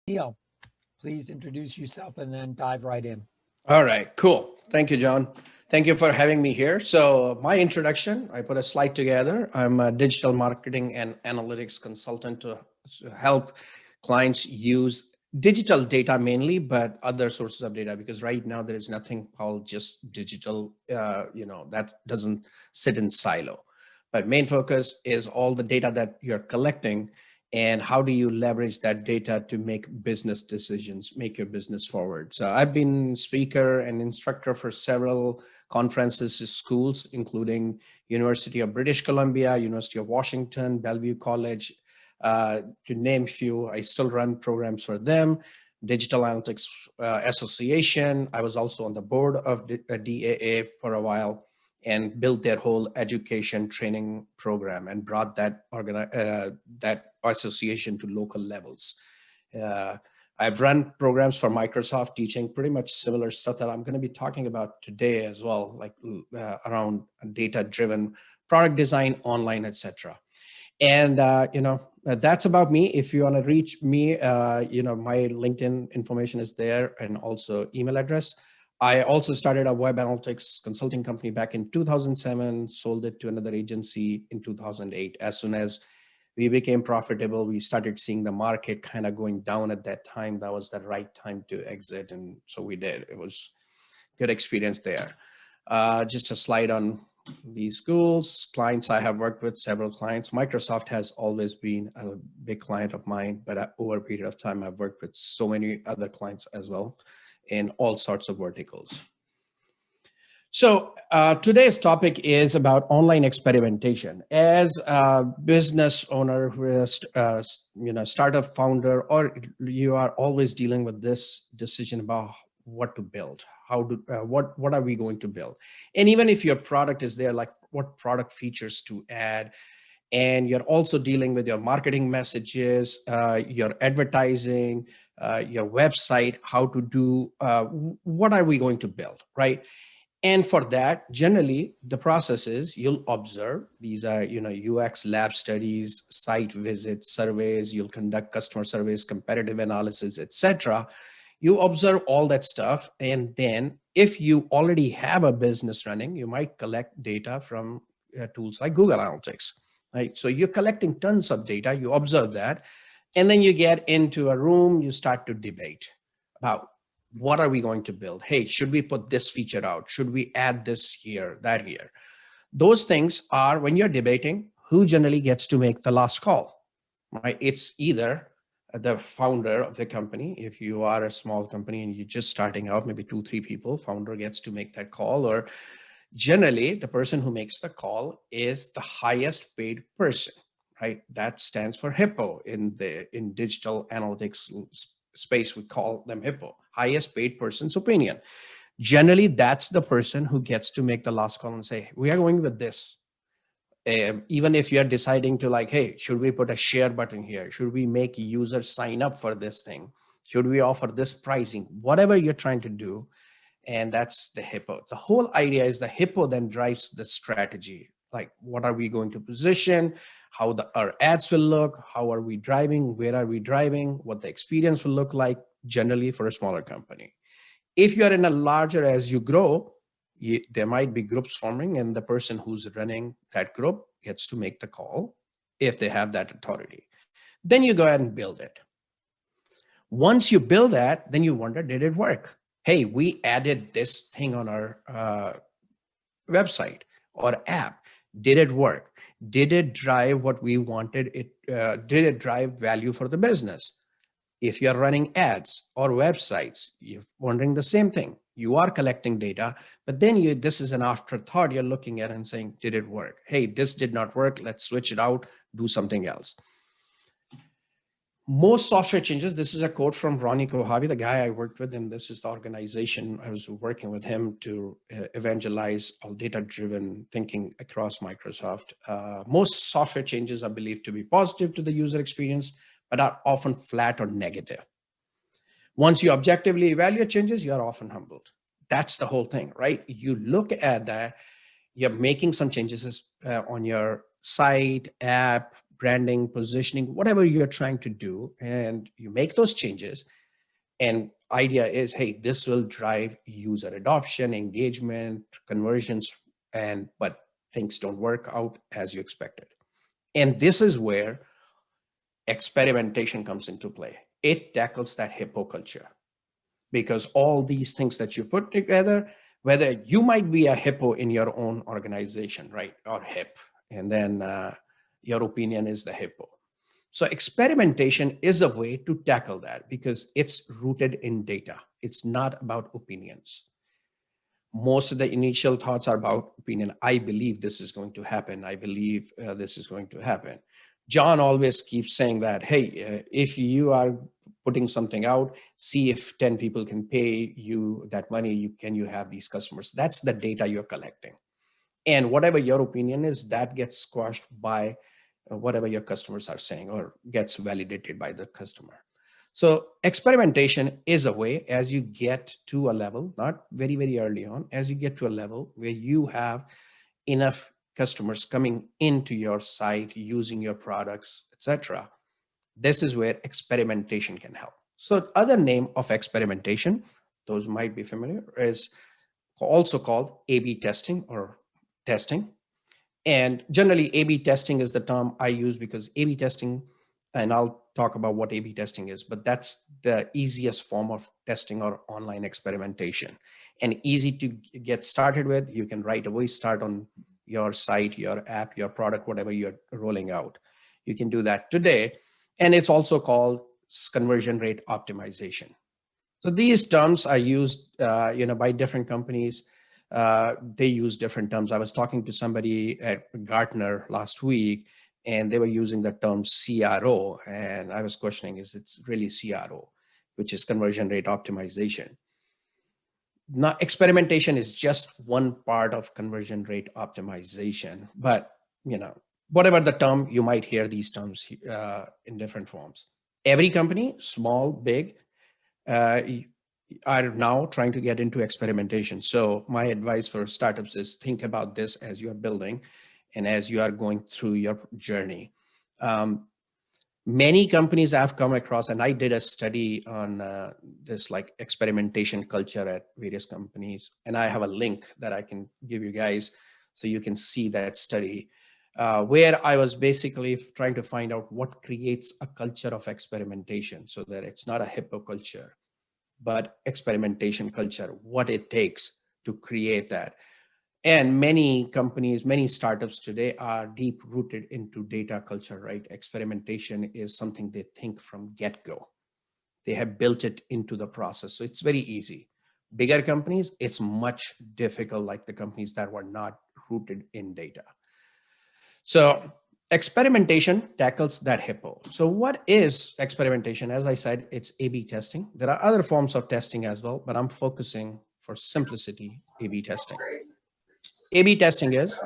Neil, please introduce yourself and then dive right in. All right, cool. Thank you, John. Thank you for having me here. So, my introduction, I put a slide together. I'm a digital marketing and analytics consultant to help clients use digital data mainly, but other sources of data because right now there is nothing called just digital, that doesn't sit in silo. But main focus is all the data that you're collecting and how do you leverage that data to make business decisions, make your business forward. So I've been speaker and instructor for several conferences, schools, including University of British Columbia, University of Washington, Bellevue College, to name few. I still run programs for them. Digital Analytics Association. I was also on the board of DAA for a while and built their whole education training program and brought that association to local levels. Uh, I've run programs for Microsoft teaching pretty much similar stuff that I'm going to be talking about today as well, like around data-driven product design, online, etc. And that's about me. If you want to reach me, my LinkedIn information is there and also email address. I also started a web analytics consulting company back in 2007, sold it to another agency in 2008. As soon as we became profitable, we started seeing the market kind of going down at that time. That was the right time to exit. And so we did. It was good experience there. Just a slide on these schools, clients I have worked with, several clients. Microsoft has always been a big client of mine, but over a period of time, I've worked with so many other clients as well in all sorts of verticals. So today's topic is about online experimentation. As a business owner, who is, startup founder, or you are always dealing with this decision about what to build, what are we going to build, and even if your product is there, like what product features to add, and you're also dealing with your marketing messages, your advertising, your website, how to do, what are we going to build, right? And for that, generally, the process is you'll observe. These are, UX lab studies, site visits, surveys. You'll conduct customer surveys, competitive analysis, etc. You observe all that stuff. And then if you already have a business running, you might collect data from tools like Google Analytics, right? So you're collecting tons of data, you observe that, and then you get into a room, you start to debate about what are we going to build? Hey, should we put this feature out? Should we add this here, that here? Those things are when you're debating, who generally gets to make the last call, right? It's either the founder of the company. If you are a small company and you're just starting out, maybe 2-3 people, founder gets to make that call. Or generally the person who makes the call is the highest paid person, right? That stands for HIPPO in digital analytics space. We call them HIPPO, highest paid person's opinion. Generally, that's the person who gets to make the last call and say, we are going with this. Even if you're deciding to like, hey, should we put a share button here? Should we make users sign up for this thing? Should we offer this pricing? Whatever you're trying to do. And that's the HIPPO. The whole idea is the HIPPO then drives the strategy. Like, what are we going to position? How our ads will look? How are we driving? Where are we driving? What the experience will look like generally for a smaller company. If you're in a larger, as you grow, there might be groups forming, and the person who's running that group gets to make the call if they have that authority. Then you go ahead and build it. Once you build that, then you wonder, did it work? Hey, we added this thing on our website or app. Did it work? Did it drive what we wanted? Did it drive value for the business? If you're running ads or websites, you're wondering the same thing. You are collecting data, but then this is an afterthought. You're looking at and saying, did it work? Hey, this did not work. Let's switch it out, do something else. Most software changes, this is a quote from Ronnie Kohavi, the guy I worked with, and this is the organization I was working with him to evangelize all data-driven thinking across Microsoft. Most software changes are believed to be positive to the user experience, but are often flat or negative. Once you objectively evaluate changes, you are often humbled. That's the whole thing, right? You look at that, you're making some changes on your site, app, branding, positioning, whatever you're trying to do, and you make those changes. And idea is, hey, this will drive user adoption, engagement, conversions, but things don't work out as you expected. And this is where experimentation comes into play. It tackles that hippo culture, because all these things that you put together, whether you might be a hippo in your own organization, right, or hip, and then your opinion is the hippo. So experimentation is a way to tackle that because it's rooted in data. It's not about opinions. Most of the initial thoughts are about opinion. I believe this is going to happen. I believe this is going to happen. John always keeps saying that, hey, if you are putting something out, see if 10 people can pay you that money, can you have these customers? That's the data you're collecting. And whatever your opinion is, that gets squashed by whatever your customers are saying or gets validated by the customer. So experimentation is a way, as you get to a level, not very, very early on, as you get to a level where you have enough customers coming into your site, using your products, etc. This is where experimentation can help. So other name of experimentation, those might be familiar, is also called A/B testing or testing. And generally, A/B testing is the term I use because A/B testing, and I'll talk about what A/B testing is, but that's the easiest form of testing or online experimentation, and easy to get started with. You can right away start on your site, your app, your product, whatever you're rolling out. You can do that today. And it's also called conversion rate optimization. So these terms are used, by different companies. They use different terms. I was talking to somebody at Gartner last week, and they were using the term CRO, and I was questioning, is it really CRO, which is conversion rate optimization? Now, experimentation is just one part of conversion rate optimization, but whatever the term, you might hear these terms in different forms. Every company, small, big, are now trying to get into experimentation. So my advice for startups is think about this as you are building and as you are going through your journey. Many companies I've come across, and I did a study on this like experimentation culture at various companies, and I have a link that I can give you guys so you can see that study, where I was basically trying to find out what creates a culture of experimentation so that it's not a hippo culture, but experimentation culture, what it takes to create that. And many companies, many startups today are deep rooted into data culture, right? Experimentation is something they think from get-go. They have built it into the process. So it's very easy. Bigger companies, it's much difficult, like the companies that were not rooted in data. So experimentation tackles that hippo. So what is experimentation? As I said, it's A/B testing. There are other forms of testing as well, but I'm focusing for simplicity, A/B testing. A/B testing is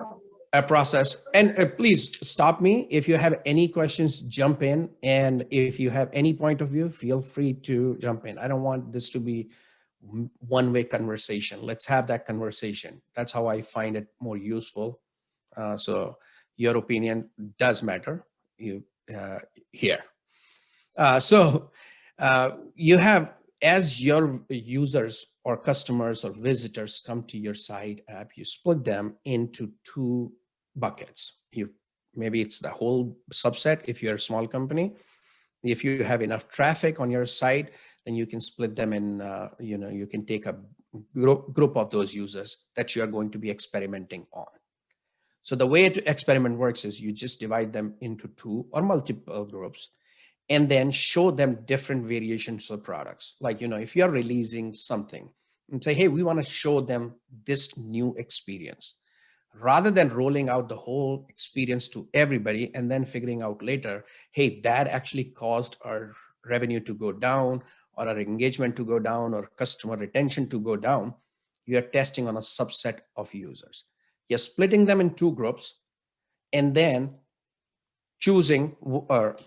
a process, and please stop me if you have any questions, jump in. And if you have any point of view, feel free to jump in. I don't want this to be one-way conversation. Let's have that conversation. That's how I find it more useful. So your opinion does matter here. You have, as your users or customers or visitors come to your site app, you split them into two buckets. Maybe it's the whole subset if you're a small company. If you have enough traffic on your site, then you can split them in, you can take a group of those users that you are going to be experimenting on. So the way to experiment works is you just divide them into two or multiple groups and then show them different variations of products. Like, if you're releasing something and say, hey, we want to show them this new experience, rather than rolling out the whole experience to everybody and then figuring out later, hey, that actually caused our revenue to go down or our engagement to go down or customer retention to go down. You are testing on a subset of users. You're splitting them in two groups and then choosing, or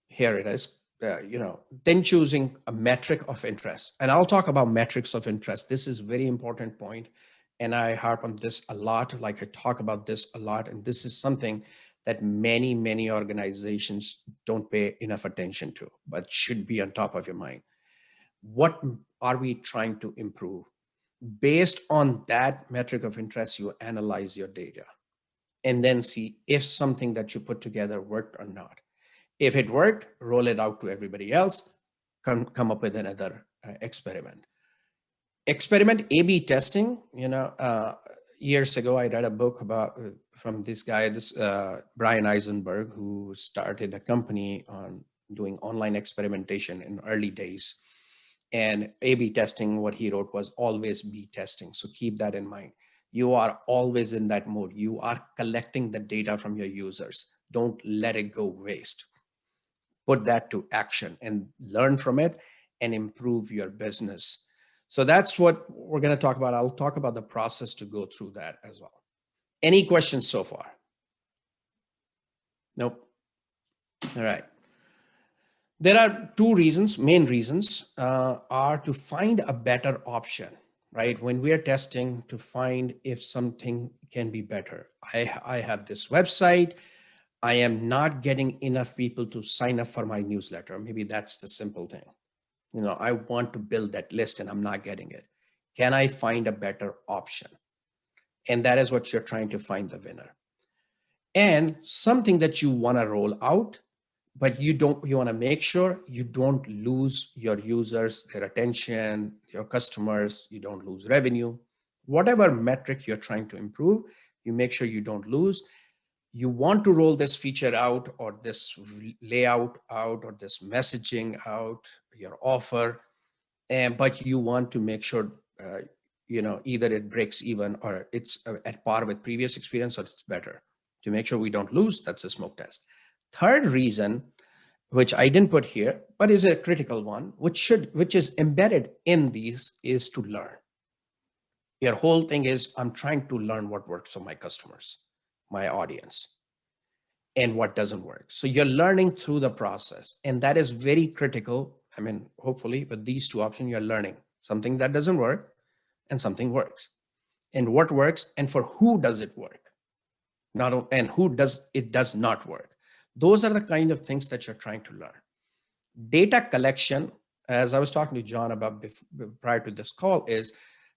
here it is, then choosing a metric of interest. And I'll talk about metrics of interest. This is a very important point, and I harp on this a lot. Like I talk about this a lot, and this is something that many organizations don't pay enough attention to, but should be on top of your mind. What are we trying to improve? Based on that metric of interest, you analyze your data and then see if something that you put together worked or not. If it worked, roll it out to everybody else, come up with another experiment. Experiment A/B testing, years ago, I read a book about from this guy, Brian Eisenberg, who started a company on doing online experimentation in early days. And A/B testing, what he wrote was always B testing. So keep that in mind. You are always in that mode. You are collecting the data from your users. Don't let it go waste. Put that to action and learn from it and improve your business. So that's what we're going to talk about. I'll talk about the process to go through that as well. Any questions so far? Nope. All right. There are two reasons, main reasons are to find a better option, right? When we are testing to find if something can be better. I have this website. I am not getting enough people to sign up for my newsletter. Maybe that's the simple thing. I want to build that list and I'm not getting it. Can I find a better option? And that is what you're trying to find the winner. And something that you want to roll out, but you want to make sure you don't lose your users, their attention, your customers, you don't lose revenue. Whatever metric you're trying to improve, you make sure you don't lose. You want to roll this feature out or this layout out or this messaging out, your offer, but you want to make sure, either it breaks even or it's at par with previous experience or it's better. To make sure we don't lose, that's a smoke test. Third reason, which I didn't put here, but is a critical one, which is embedded in these, is to learn. Your whole thing is, I'm trying to learn what works for my customers, my audience, and what doesn't work. So you're learning through the process, and that is very critical. I mean, hopefully with these two options, you're learning something that doesn't work and something works, and what works and for who does it work, and who does not work. Those are the kind of things that you're trying to learn. Data collection, as I was talking to John about prior to this call, is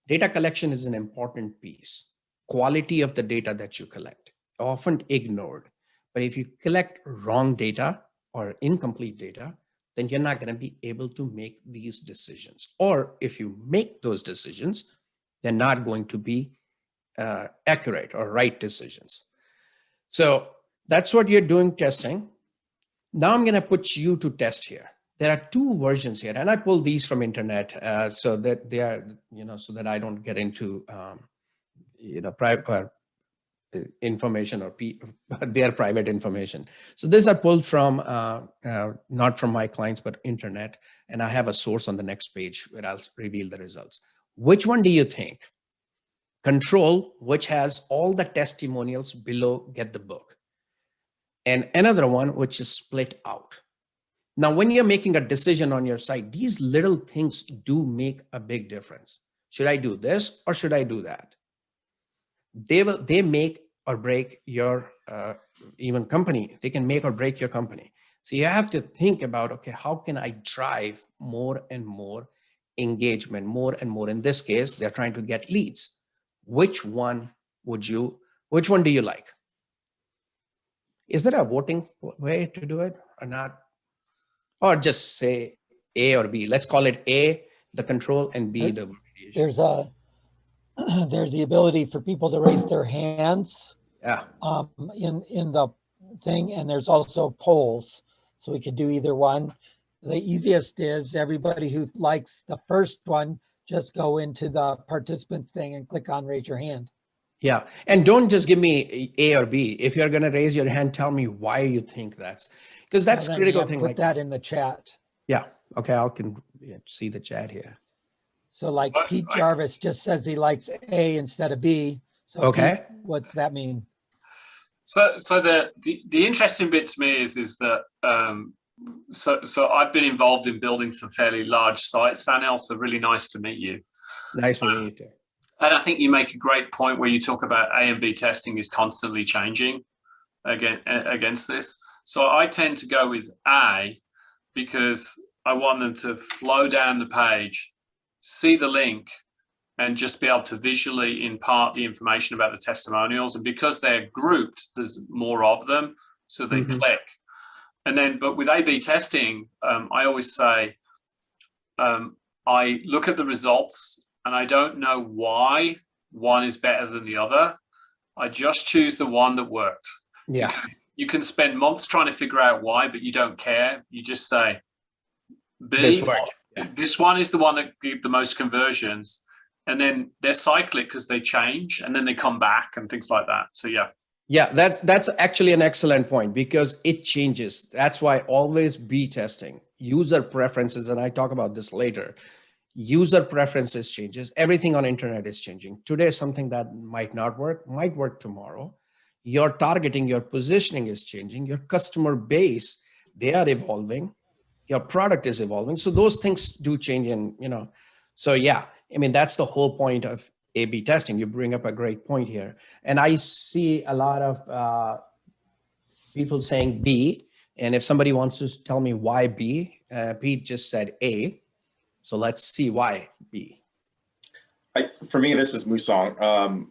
data collection is an important piece. Quality of the data that you collect, often ignored. But if you collect wrong data or incomplete data, then you're not going to be able to make these decisions. Or if you make those decisions, they're not going to be accurate or right decisions. So that's what you're doing testing. Now I'm going to put you to test here. There are two versions here, and I pulled these from internet so that they are, so that I don't get into, private information or their private information. So these are pulled from, not from my clients, but internet. And I have a source on the next page where I'll reveal the results. Which one do you think? Control, which has all the testimonials below, get the book. And another one, which is split out. Now, when you're making a decision on your site, these little things do make a big difference. Should I do this or should I do that? They make or break your even company. They can make or break your company. So you have to think about, okay, how can I drive more and more engagement, more and more? In this case, they're trying to get leads. Which one do you like? Is there a voting way to do it or not? Or just say A or B? Let's call it A, the control, and B, the variation. There's the ability for people to raise their hands in the thing, and there's also polls. So we could do either one. The easiest is everybody who likes the first one, just go into the participant thing and click on raise your hand. Yeah, and don't just give me A or B. If you're going to raise your hand, tell me why you think that's, because that's critical thing. Put that in the chat. Yeah, okay, I can see the chat here. So like Pete Jarvis just says he likes A instead of B. So okay, Pete, what's that mean? So the interesting bit to me is that so I've been involved in building some fairly large sites, Sanel. So really nice to meet you. Nice meeting you too. And I think you make a great point where you talk about A and B testing is constantly changing. against this. So I tend to go with A because I want them to flow down the page, see the link, and just be able to visually impart the information about the testimonials. And because they're grouped, there's more of them, so they click. And then, but with A/B testing, I always say, I look at the results and I don't know why one is better than the other. I just choose the one that worked. Yeah. Because you can spend months trying to figure out why, but you don't care. You just say, B, this one is the one that gave the most conversions. And then they're cyclic because they change and then they come back and things like that. So yeah. Yeah, that's actually an excellent point because it changes. That's why always be testing user preferences. And I talk about this later. User preferences changes. Everything on internet is changing. Today, something that might not work, might work tomorrow. Your targeting, your positioning is changing. Your customer base, they are evolving. Your product is evolving. So those things do change. And, so yeah, I mean, that's the whole point of A/B testing. You bring up a great point here. And I see a lot of people saying B. And if somebody wants to tell me why B, Pete just said A. So let's see why B. For me, this is Musong.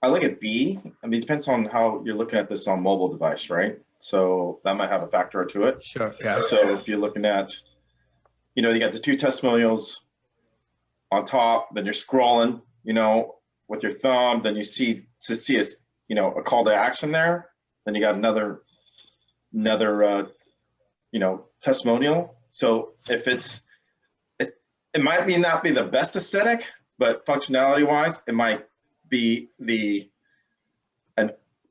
I look at B. I mean, it depends on how you're looking at this on mobile device, right? So that might have a factor to it. Sure. Yeah. So if you're looking at, you got the two testimonials on top, then you're scrolling, with your thumb, then you see a call to action there. Then you got another testimonial. So if it might not be the best aesthetic, but functionality wise, it might be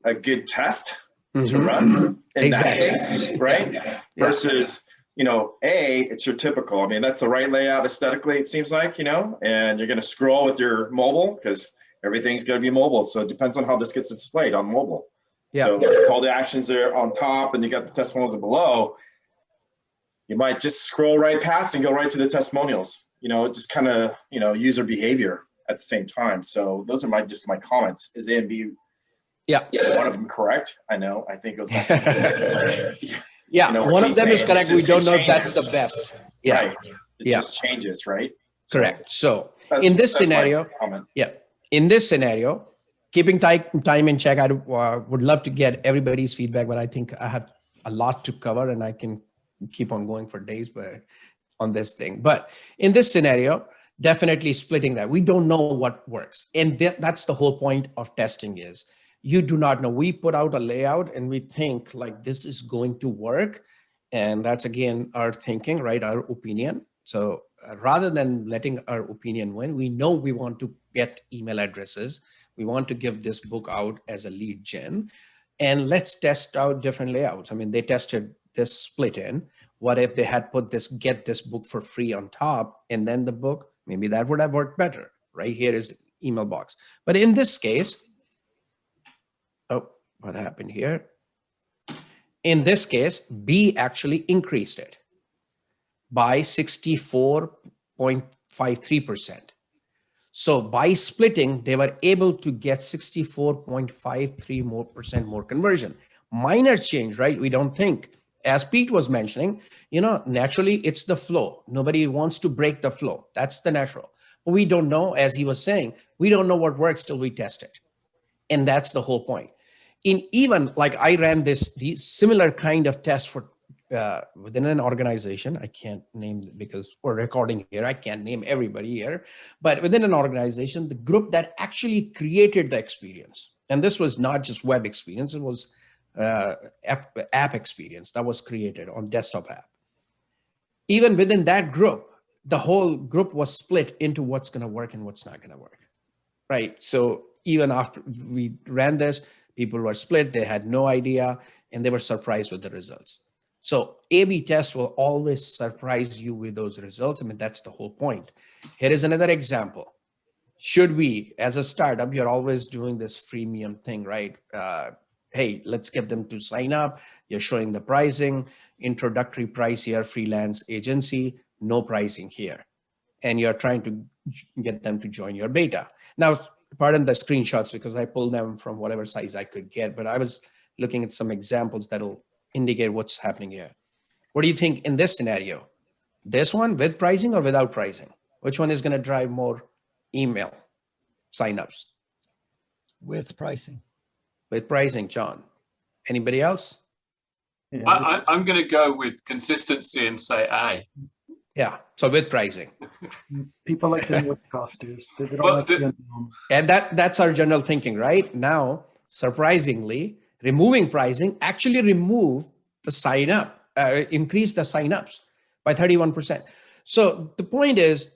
a good test to run in that case, right? Yeah. Versus, it's your typical. I mean, that's the right layout aesthetically, it seems like, and you're going to scroll with your mobile because everything's going to be mobile. So it depends on how this gets displayed on mobile. Yeah. So the call to actions are on top and you got the testimonials below. You might just scroll right past and go right to the testimonials. Just kind of, user behavior at the same time. So those are my comments. Is A and B, one of them correct? I know. I think it goes back to one of them is correct. We don't know if that's the best. Yeah. Right. It just changes, right? Correct. So in this scenario, keeping time in check, I would love to get everybody's feedback, but I think I have a lot to cover and I can keep on going for days on this thing. But in this scenario, definitely splitting that. We don't know what works. And that's the whole point of testing is you do not know. We put out a layout and we think like this is going to work. And that's again, our thinking, right? Our opinion. So rather than letting our opinion win, we know we want to get email addresses. We want to give this book out as a lead gen and let's test out different layouts. I mean, they tested this split in. What if they had put get this book for free on top and then the book, maybe that would have worked better. Right here is email box. But in this case, what happened here? In this case, B actually increased it by 64.53%. So by splitting, they were able to get 64.53% more conversion. Minor change, right? We don't think. As Pete was mentioning, naturally it's the flow. Nobody wants to break the flow. That's the natural. But we don't know, as he was saying, we don't know what works till we test it. And that's the whole point. Even like I ran these similar kind of tests for within an organization. I can't name because we're recording here. I can't name everybody here, but within an organization, the group that actually created the experience. And this was not just web experience. It was app experience that was created on desktop app. Even within that group, the whole group was split into what's going to work and what's not going to work. Right. So even after we ran this, people were split. They had no idea and they were surprised with the results. So A/B tests will always surprise you with those results. I mean, that's the whole point. Here is another example. Should we, as a startup, you're always doing this freemium thing, right? Hey, let's get them to sign up. You're showing the pricing, introductory price here, freelance agency, no pricing here. And you're trying to get them to join your beta. Now, pardon the screenshots because I pulled them from whatever size I could get, but I was looking at some examples that'll indicate what's happening here. What do you think in this scenario? This one with pricing or without pricing? Which one is going to drive more email signups? With pricing. With pricing, John. Anybody else? Yeah. I'm going to go with consistency and say A. Yeah, so with pricing. People like to know what the cost is. They don't like the unknown. And that's our general thinking, right? Now, surprisingly, removing pricing actually remove the sign up, increase the signups by 31%. So the point is,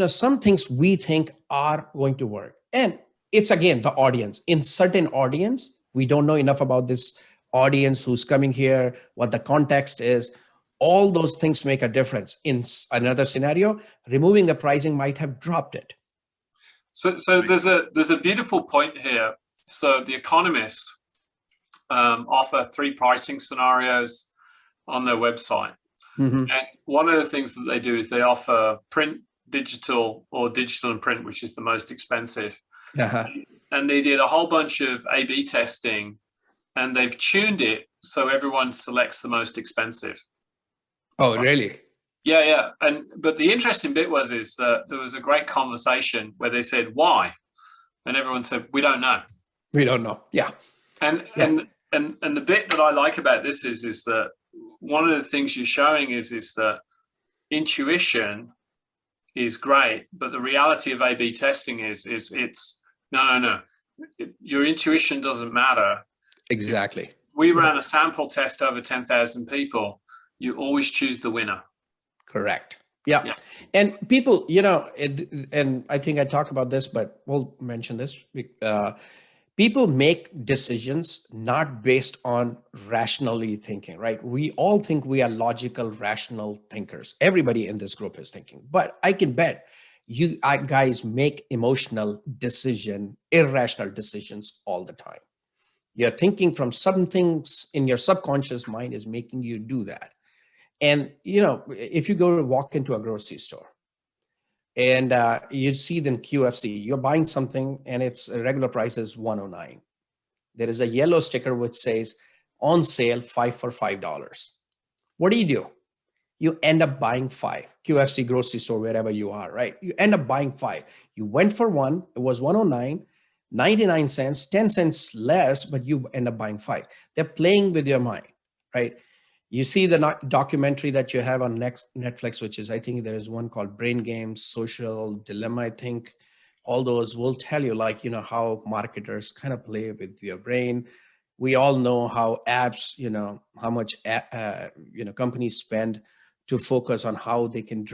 some things we think are going to work. And it's, again, the audience. In certain audience, we don't know enough about this audience who's coming here, what the context is. All those things make a difference. In another scenario, removing the pricing might have dropped it. So there's a beautiful point here. So the Economist offer 3 pricing scenarios on their website. Mm-hmm. And one of the things that they do is they offer print, digital, or digital and print, which is the most expensive. Uh-huh. And they did a whole bunch of A/B testing, and they've tuned it so everyone selects the most expensive. Oh, really? Yeah. But the interesting bit is that there was a great conversation where they said, why? And everyone said, we don't know. We don't know. Yeah. And the bit that I like about this is that one of the things you're showing is that intuition is great, but the reality of A/B testing is it's no. Your intuition doesn't matter. Exactly. We ran a sample test over 10,000 people. You always choose the winner. Correct. Yeah. And people, and I think I talked about this, but we'll mention this. People make decisions not based on rationally thinking, right? We all think we are logical, rational thinkers. Everybody in this group is thinking, but I can bet you guys make emotional irrational decisions all the time. You're thinking from some things in your subconscious mind is making you do that. And, if you go to walk into a grocery store and you see them QFC, you're buying something and its regular price is $109. There is a yellow sticker which says on sale 5 for $5. What do? You end up buying 5. QFC, grocery store, wherever you are, right? You end up buying 5. You went for one, it was $109, 99 cents, 10 cents less, but you end up buying 5. They're playing with your mind, right? You see the documentary that you have on Netflix, which is, I think there is one called Brain Games, Social Dilemma, I think. All those will tell you, how marketers kind of play with your brain. We all know how apps, how much, companies spend to focus on how they can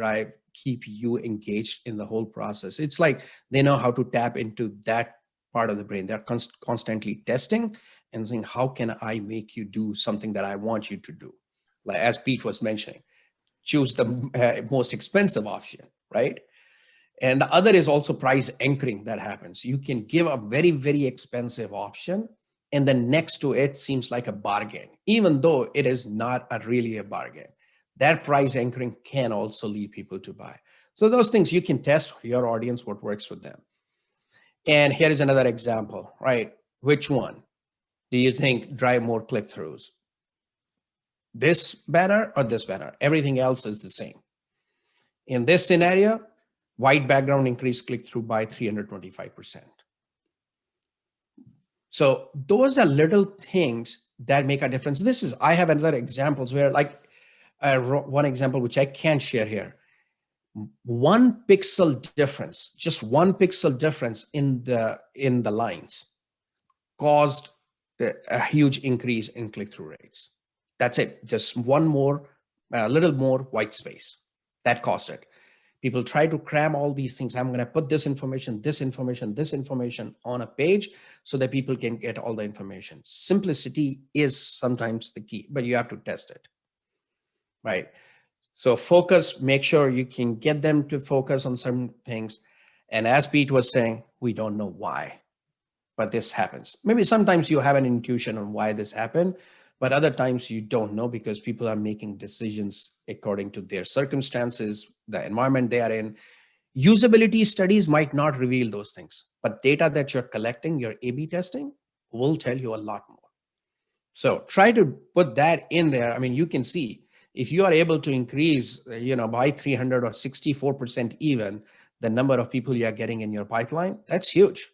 keep you engaged in the whole process. It's like they know how to tap into that part of the brain. They're constantly testing and saying, how can I make you do something that I want you to do? Like as Pete was mentioning, choose the most expensive option, right? And the other is also price anchoring that happens. You can give a very, very expensive option, and then next to it seems like a bargain, even though it is not really a bargain. That price anchoring can also lead people to buy. So those things you can test your audience, what works with them. And here is another example, right? Which one do you think drive more click-throughs? This banner or this banner? Everything else is the same. In this scenario, white background increased click-through by 325%. So those are little things that make a difference. I have another examples where one example, which I can't share here. 1 pixel difference, just 1 pixel difference in the lines caused a huge increase in click-through rates. That's it. Just a little more white space. That caused it. People try to cram all these things. I'm going to put this information on a page so that people can get all the information. Simplicity is sometimes the key, but you have to test it, right? So focus, make sure you can get them to focus on certain things. And as Pete was saying, we don't know why, but this happens. Maybe sometimes you have an intuition on why this happened, but other times you don't know because people are making decisions according to their circumstances, the environment they are in. Usability studies might not reveal those things, but data that you're collecting, your A/B testing, will tell you a lot more. So try to put that in there. I mean, you can see if you are able to increase, by 300 or 64% even the number of people you are getting in your pipeline, that's huge.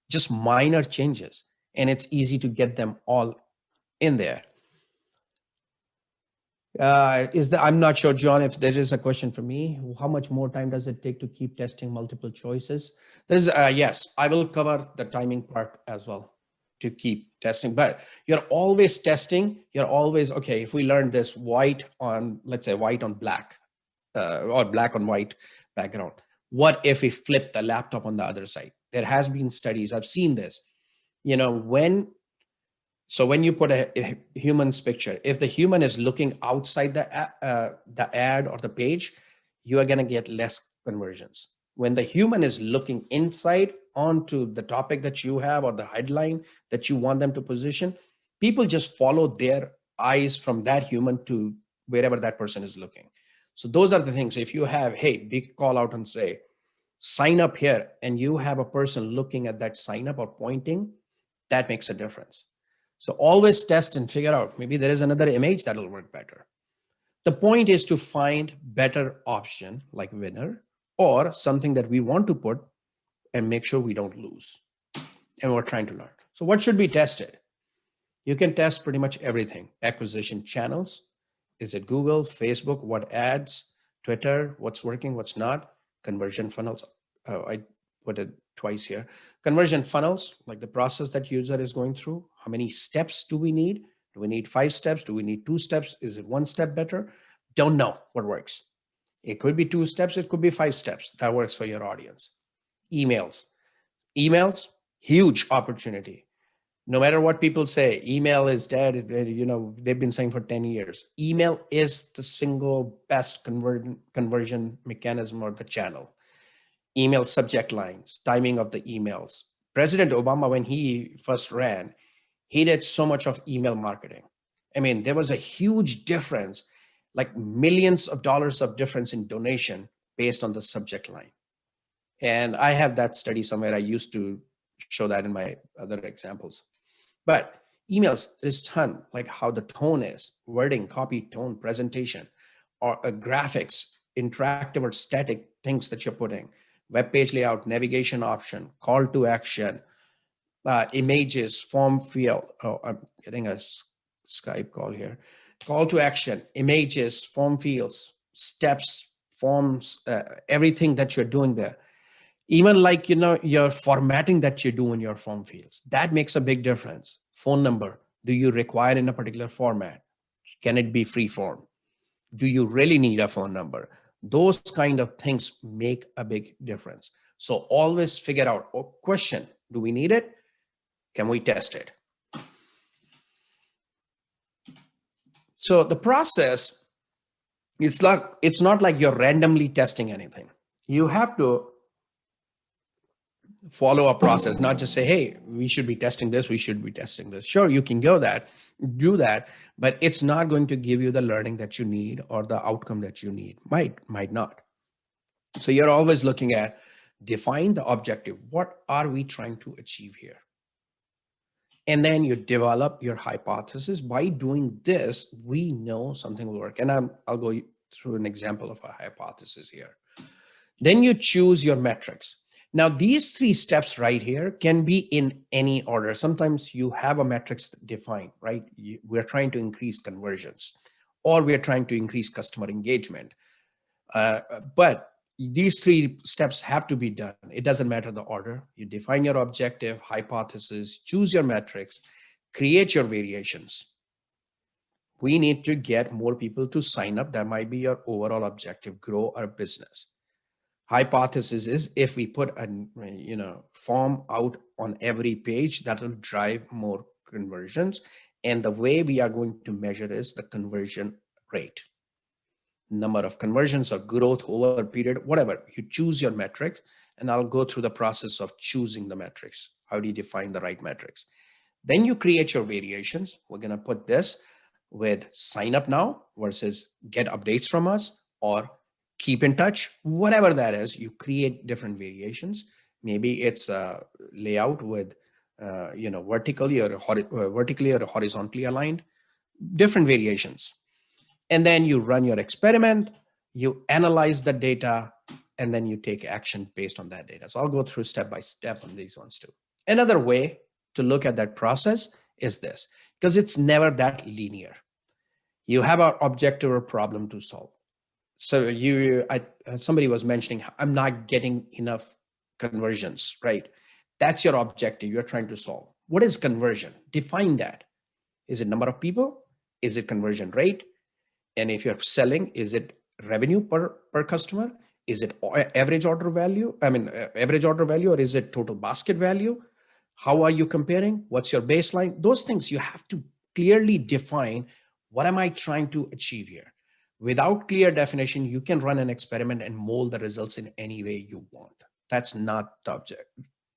Just minor changes, and it's easy to get them all in there. I'm not sure, John, if there is a question for me. How much more time does it take to keep testing multiple choices? Yes, I will cover the timing part as well to keep testing, but you're always testing. You're always, okay, if we learn this let's say white on black, or black on white background, what if we flip the laptop on the other side? There has been studies, I've seen this, when you put a human's picture, if the human is looking outside the ad or the page, you are going to get less conversions. When the human is looking inside onto the topic that you have or the headline that you want them to position, people just follow their eyes from that human to wherever that person is looking. So those are the things. If you have, hey, big call out and say, sign up here, and you have a person looking at that sign up or pointing, that makes a difference. So always test and figure out, maybe there is another image that'll work better. The point is to find better option like winner or something that we want to put and make sure we don't lose. And we're trying to learn. So what should be tested? You can test pretty much everything. Acquisition channels. Is it Google, Facebook, what ads, Twitter, what's working, what's not? Conversion funnels. I put it twice here. Conversion funnels, like the process that user is going through. How many steps do we need? Do we need 5 steps? Do we need 2 steps? Is it 1 step better? Don't know what works. It could be 2 steps. It could be 5 steps. That works for your audience. Emails, huge opportunity. No matter what people say, email is dead. They've been saying for 10 years. Email is the single best conversion mechanism or the channel. Email subject lines, timing of the emails. President Obama, when he first ran, he did so much of email marketing. I mean, there was a huge difference, like millions of dollars of difference in donation based on the subject line. And I have that study somewhere. I used to show that in my other examples. But emails, there's ton, like how the tone is, wording, copy, tone, presentation, or graphics, interactive or static things that you're putting, web page layout, navigation option, call to action, images, form field. Oh, I'm getting a Skype call here. Call to action, images, form fields, steps, forms, everything that you're doing there. Even like, your formatting that you do in your form fields, that makes a big difference. Phone number, do you require in a particular format? Can it be free form? Do you really need a phone number? Those kind of things make a big difference. So always figure out, question, do we need it? Can we test it? So the process, it's not like you're randomly testing anything. You have to follow a process, not just say, hey, we should be testing this, we should be testing this. Sure, you can do that, but it's not going to give you the learning that you need or the outcome that you need. Might not. So you're always looking at, define the objective. What are we trying to achieve here? And then you develop your hypothesis. By doing this, we know something will work. And I'll go through an example of a hypothesis here. Then you choose your metrics. Now, these 3 steps right here can be in any order. Sometimes you have a metrics defined, right? We're trying to increase conversions, or we're trying to increase customer engagement. But these 3 steps have to be done. It doesn't matter the order. You define your objective, hypothesis, choose your metrics, create your variations. We need to get more people to sign up. That might be your overall objective, grow our business. Hypothesis is, if we put a form out on every page, that will drive more conversions. And the way we are going to measure is the conversion rate. Number of conversions or growth over a period, whatever. You choose your metrics, and I'll go through the process of choosing the metrics. How do you define the right metrics? Then you create your variations. We're going to put this with sign up now versus get updates from us, or keep in touch, whatever that is. You create different variations. Maybe it's a layout with vertically or horizontally aligned, different variations. And then you run your experiment, you analyze the data, and then you take action based on that data. So I'll go through step by step on these ones too. Another way to look at that process is this, because it's never that linear. You have an objective or problem to solve. So somebody was mentioning, I'm not getting enough conversions, right? That's your objective you're trying to solve. What is conversion? Define that. Is it number of people? Is it conversion rate? And if you're selling, is it revenue per customer? Is it average order value? Average order value, or is it total basket value? How are you comparing? What's your baseline? Those things you have to clearly define. What am I trying to achieve here? Without clear definition, you can run an experiment and mold the results in any way you want. That's not the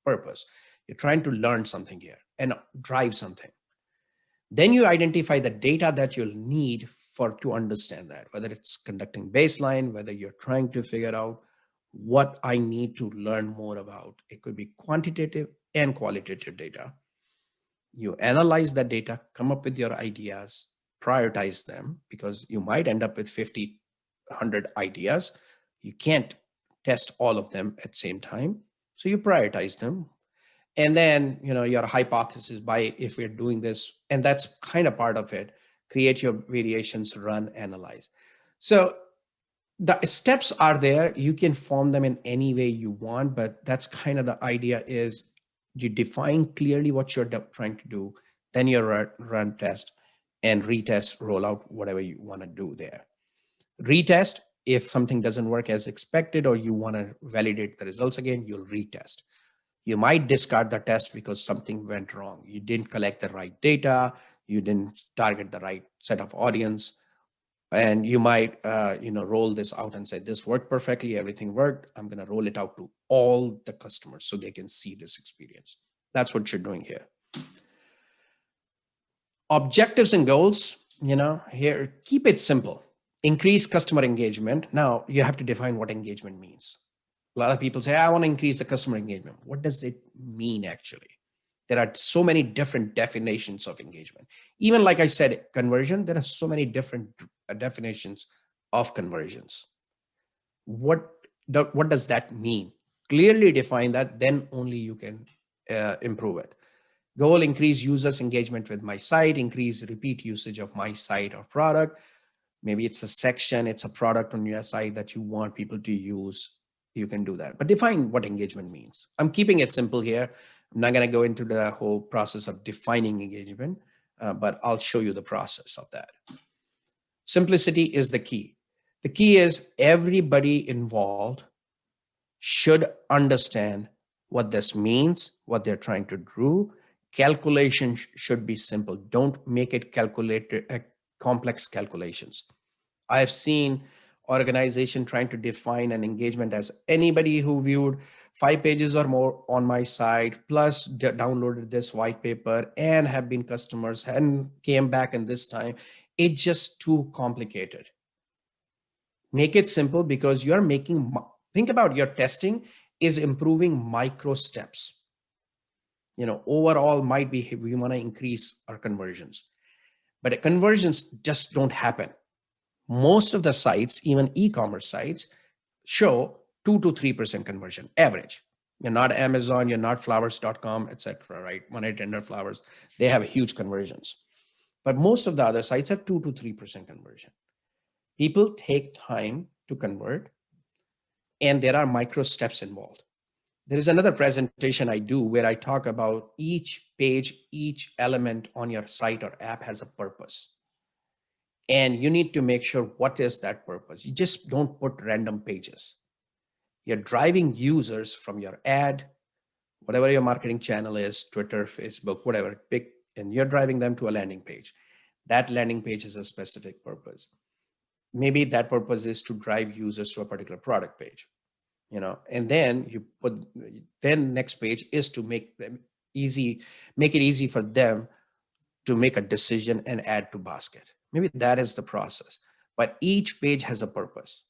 purpose. You're trying to learn something here and drive something. Then you identify the data that you'll need to understand that, whether it's conducting baseline, whether you're trying to figure out what I need to learn more about. It could be quantitative and qualitative data. You analyze that data, come up with your ideas, prioritize them, because you might end up with 50, 100 ideas. You can't test all of them at the same time. So you prioritize them. And then, your hypothesis by if we're doing this, and that's kind of part of it, create your variations, run, analyze. So the steps are there. You can form them in any way you want, but that's kind of the idea is you define clearly what you're trying to do, then you run test and retest, roll out whatever you want to do there. Retest, if something doesn't work as expected or you want to validate the results again, you'll retest. You might discard the test because something went wrong. You didn't collect the right data. You didn't target the right set of audience. And you might, roll this out and say, this worked perfectly. Everything worked. I'm going to roll it out to all the customers so they can see this experience. That's what you're doing here. Objectives and goals, here, keep it simple. Increase customer engagement. Now you have to define what engagement means. A lot of people say, I want to increase the customer engagement. What does it mean actually? There are so many different definitions of engagement. Even like I said, conversion, there are so many different definitions of conversions. What does that mean? Clearly define that, then only you can improve it. Goal, increase users' engagement with my site, increase repeat usage of my site or product. Maybe it's a section, it's a product on your site that you want people to use. You can do that, but define what engagement means. I'm keeping it simple here. I'm not going to go into the whole process of defining engagement, but I'll show you the process of that. Simplicity is the key. The key is everybody involved should understand what this means, what they're trying to do. Calculation should be simple. Don't make it complex calculations. I've seen organization trying to define an engagement as anybody who viewed 5 pages or more on my site, plus downloaded this white paper and have been customers and came back in this time. It's just too complicated. Make it simple, because you're think about your testing is improving micro steps. Overall might be, we want to increase our conversions, but conversions just don't happen. Most of the sites, even e-commerce sites, show 2 to 3% conversion average. You're not Amazon, you're not flowers.com, etc., right? 1-800 Flowers, they have huge conversions. But most of the other sites have 2 to 3% conversion. People take time to convert, and there are micro steps involved. There is another presentation I do where I talk about each page, each element on your site or app has a purpose. And you need to make sure what is that purpose. You just don't put random pages. You're driving users from your ad, whatever your marketing channel is, Twitter, Facebook, whatever, pick, and you're driving them to a landing page. That landing page is a specific purpose. Maybe that purpose is to drive users to a particular product page, and then then next page is to make it easy for them to make a decision and add to basket. Maybe that is the process, but each page has a purpose,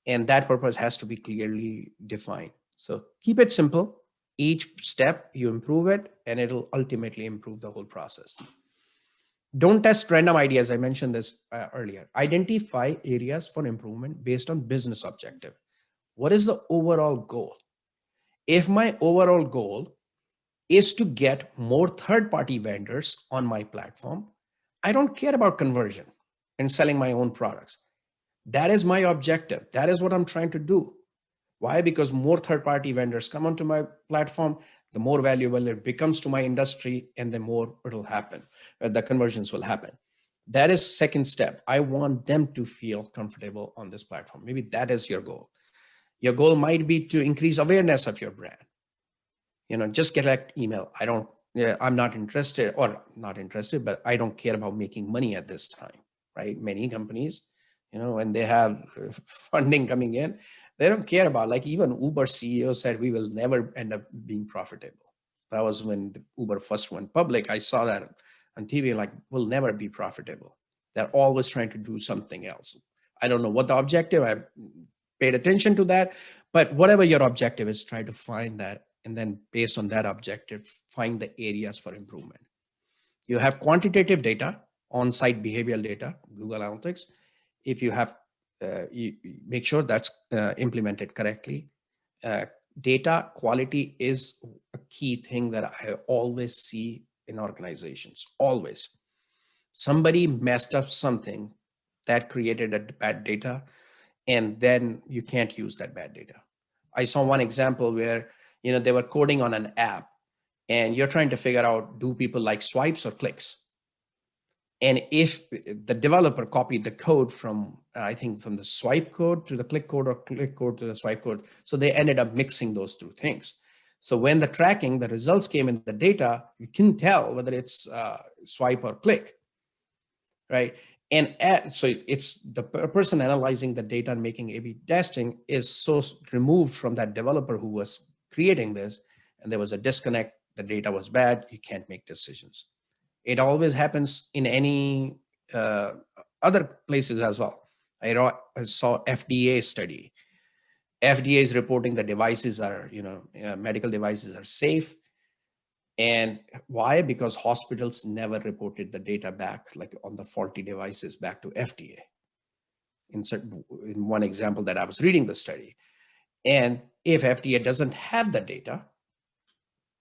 and that purpose has to be clearly defined. So keep it simple, Each step you improve it, and it'll ultimately improve the whole process. Don't test random ideas. I mentioned this earlier. Identify areas for improvement based on business objective. What is the overall goal? If my overall goal is to get more third-party vendors on my platform, I don't care about conversion and selling my own products. That is my objective. That is what I'm trying to do. Why? Because more third-party vendors come onto my platform, the more valuable it becomes to my industry, and the more it'll happen, the conversions will happen. That is second step. I want them to feel comfortable on this platform. Maybe that is your goal. Your goal might be to increase awareness of your brand. Just collect email. I'm not interested, or not interested, but I don't care about making money at this time, right? Many companies, when they have funding coming in, they don't care about, like even Uber CEO said, we will never end up being profitable. That was when the Uber first went public. I saw that on TV, like, we'll never be profitable. They're always trying to do something else. I don't know what the objective, I paid attention to that, but whatever your objective is, try to find that. And then based on that objective, find the areas for improvement. You have quantitative data, on-site behavioral data, Google Analytics. If you have, you make sure that's implemented correctly. Data quality is a key thing that I always see in organizations, always. Somebody messed up something that created a bad data, and then you can't use that bad data. I saw one example where, they were coding on an app, and you're trying to figure out, do people like swipes or clicks? And if the developer copied the code from, I think from the swipe code to the click code, or click code to the swipe code, so they ended up mixing those two things. So when the results came in the data, you can tell whether it's swipe or click, right? And so it's the person analyzing the data and making A/B testing is so removed from that developer who was creating this, and there was a disconnect, the data was bad, you can't make decisions. It always happens in any other places as well. I saw FDA study. FDA is reporting the devices are, medical devices are safe. And why? Because hospitals never reported the data back, like on the faulty devices, back to FDA. In one example that I was reading the study. And if FDA doesn't have the data,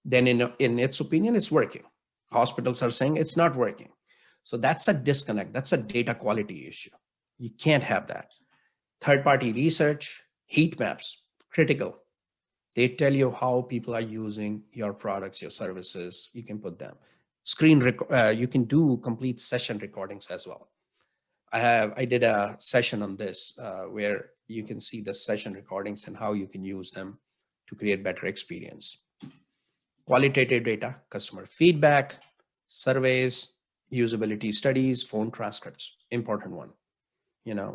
then in its opinion, it's working. Hospitals are saying it's not working. So that's a disconnect. That's a data quality issue. You can't have that. Third-party research, heat maps, critical. They tell you how people are using your products, your services. You can put them. You can do complete session recordings as well. I did a session on this where you can see the session recordings and how you can use them to create better experience. Qualitative data, customer feedback, surveys, usability studies, phone transcripts, important one.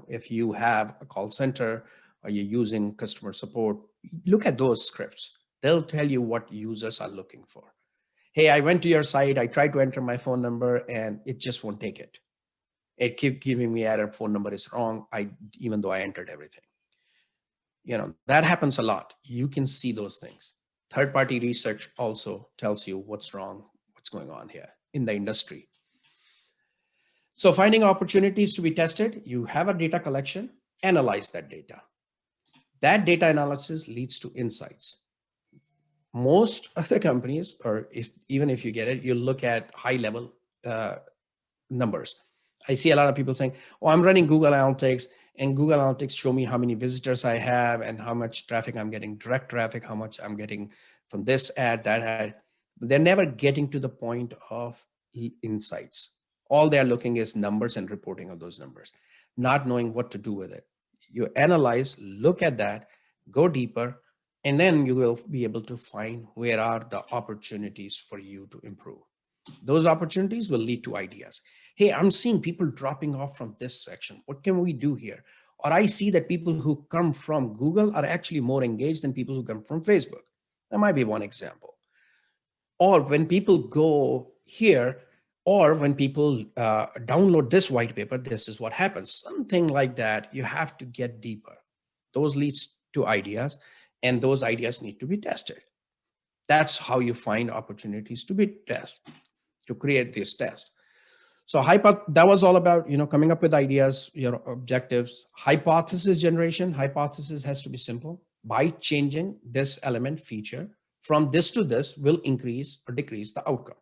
If you have a call center or you're using customer support, look at those scripts. They'll tell you what users are looking for. Hey, I went to your site, I tried to enter my phone number and it just won't take it. It keeps giving me error, phone number is wrong, even though I entered everything. That happens a lot. You can see those things. Third-party research also tells you what's wrong, what's going on here in the industry. So finding opportunities to be tested, you have a data collection, analyze that data. That data analysis leads to insights. Most of the companies, or even if you get it, you look at high-level numbers. I see a lot of people saying, oh, I'm running Google Analytics, and Google Analytics show me how many visitors I have and how much traffic I'm getting, direct traffic, how much I'm getting from this ad, that ad. But they're never getting to the point of insights. All they're looking is numbers and reporting of those numbers, not knowing what to do with it. You analyze, look at that, go deeper, and then you will be able to find where are the opportunities for you to improve. Those opportunities will lead to ideas. Hey, I'm seeing people dropping off from this section. What can we do here? Or I see that people who come from Google are actually more engaged than people who come from Facebook. That might be one example. Or when people go here, or when people download this white paper, this is what happens. Something like that. You have to get deeper. Those leads to ideas, and those ideas need to be tested. That's how you find opportunities to be test, to create this test. So that was all about, coming up with ideas, your objectives. Hypothesis generation. Hypothesis has to be simple. By changing this element feature from this to this will increase or decrease the outcome.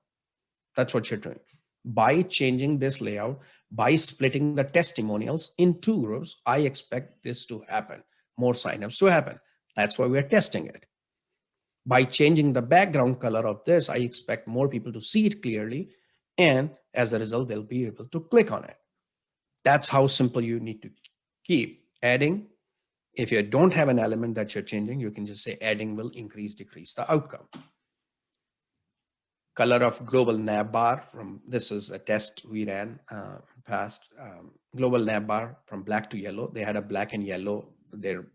That's what you're doing. By changing this layout, by splitting the testimonials in 2 groups, I expect this to happen, more signups to happen. That's why we're testing it. By changing the background color of this, I expect more people to see it clearly. And as a result, they'll be able to click on it. That's how simple you need to keep adding. If you don't have an element that you're changing, you can just say adding will increase, decrease the outcome. Color of global nav bar from, this is a test we ran past, global nav bar from black to yellow. They had a black and yellow, their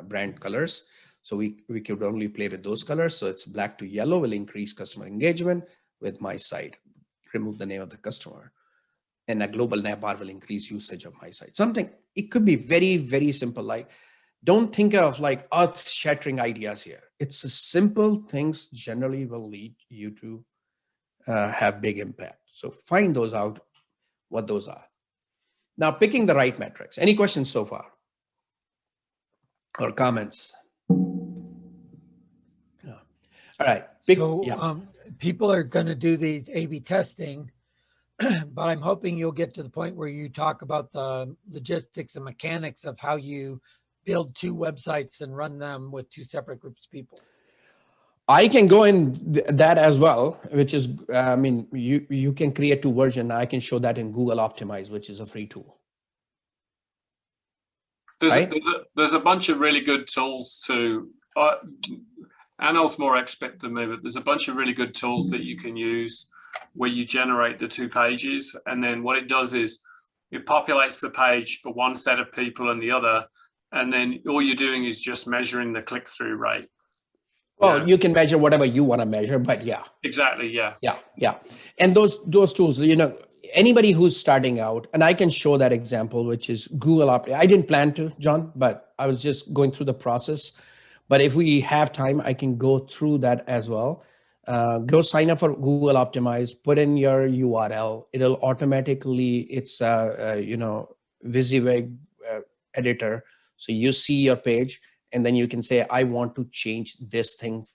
brand colors. So we could only play with those colors. So it's black to yellow will increase customer engagement with my site. Remove the name of the customer. And a global nav bar will increase usage of my site. Something, it could be very, very simple. Like, don't think of like earth-shattering ideas here. It's a simple things generally will lead you to have big impact. So find those out, what those are. Now, picking the right metrics. Any questions so far? Or comments? Yeah. All right. People are going to do these A/B testing, but I'm hoping you'll get to the point where you talk about the logistics and mechanics of how you build 2 websites and run them with 2 separate groups of people. I can go in that as well, which is, you can create 2 versions. I can show that in Google Optimize, which is a free tool. There's a bunch of really good tools to, Anil's more expert than me, but there's a bunch of really good tools that you can use where you generate the 2 pages. And then what it does is it populates the page for one set of people and the other. And then all you're doing is just measuring the click-through rate. Well, you can measure whatever you want to measure, but yeah. Exactly, yeah. Yeah. And those tools, anybody who's starting out, and I can show that example, which is Google Optimize. I didn't plan to, John, but I was just going through the process. But if we have time, I can go through that as well. Go sign up for Google Optimize, put in your URL. It'll automatically, it's WYSIWYG editor. So you see your page, and then you can say, I want to change this thing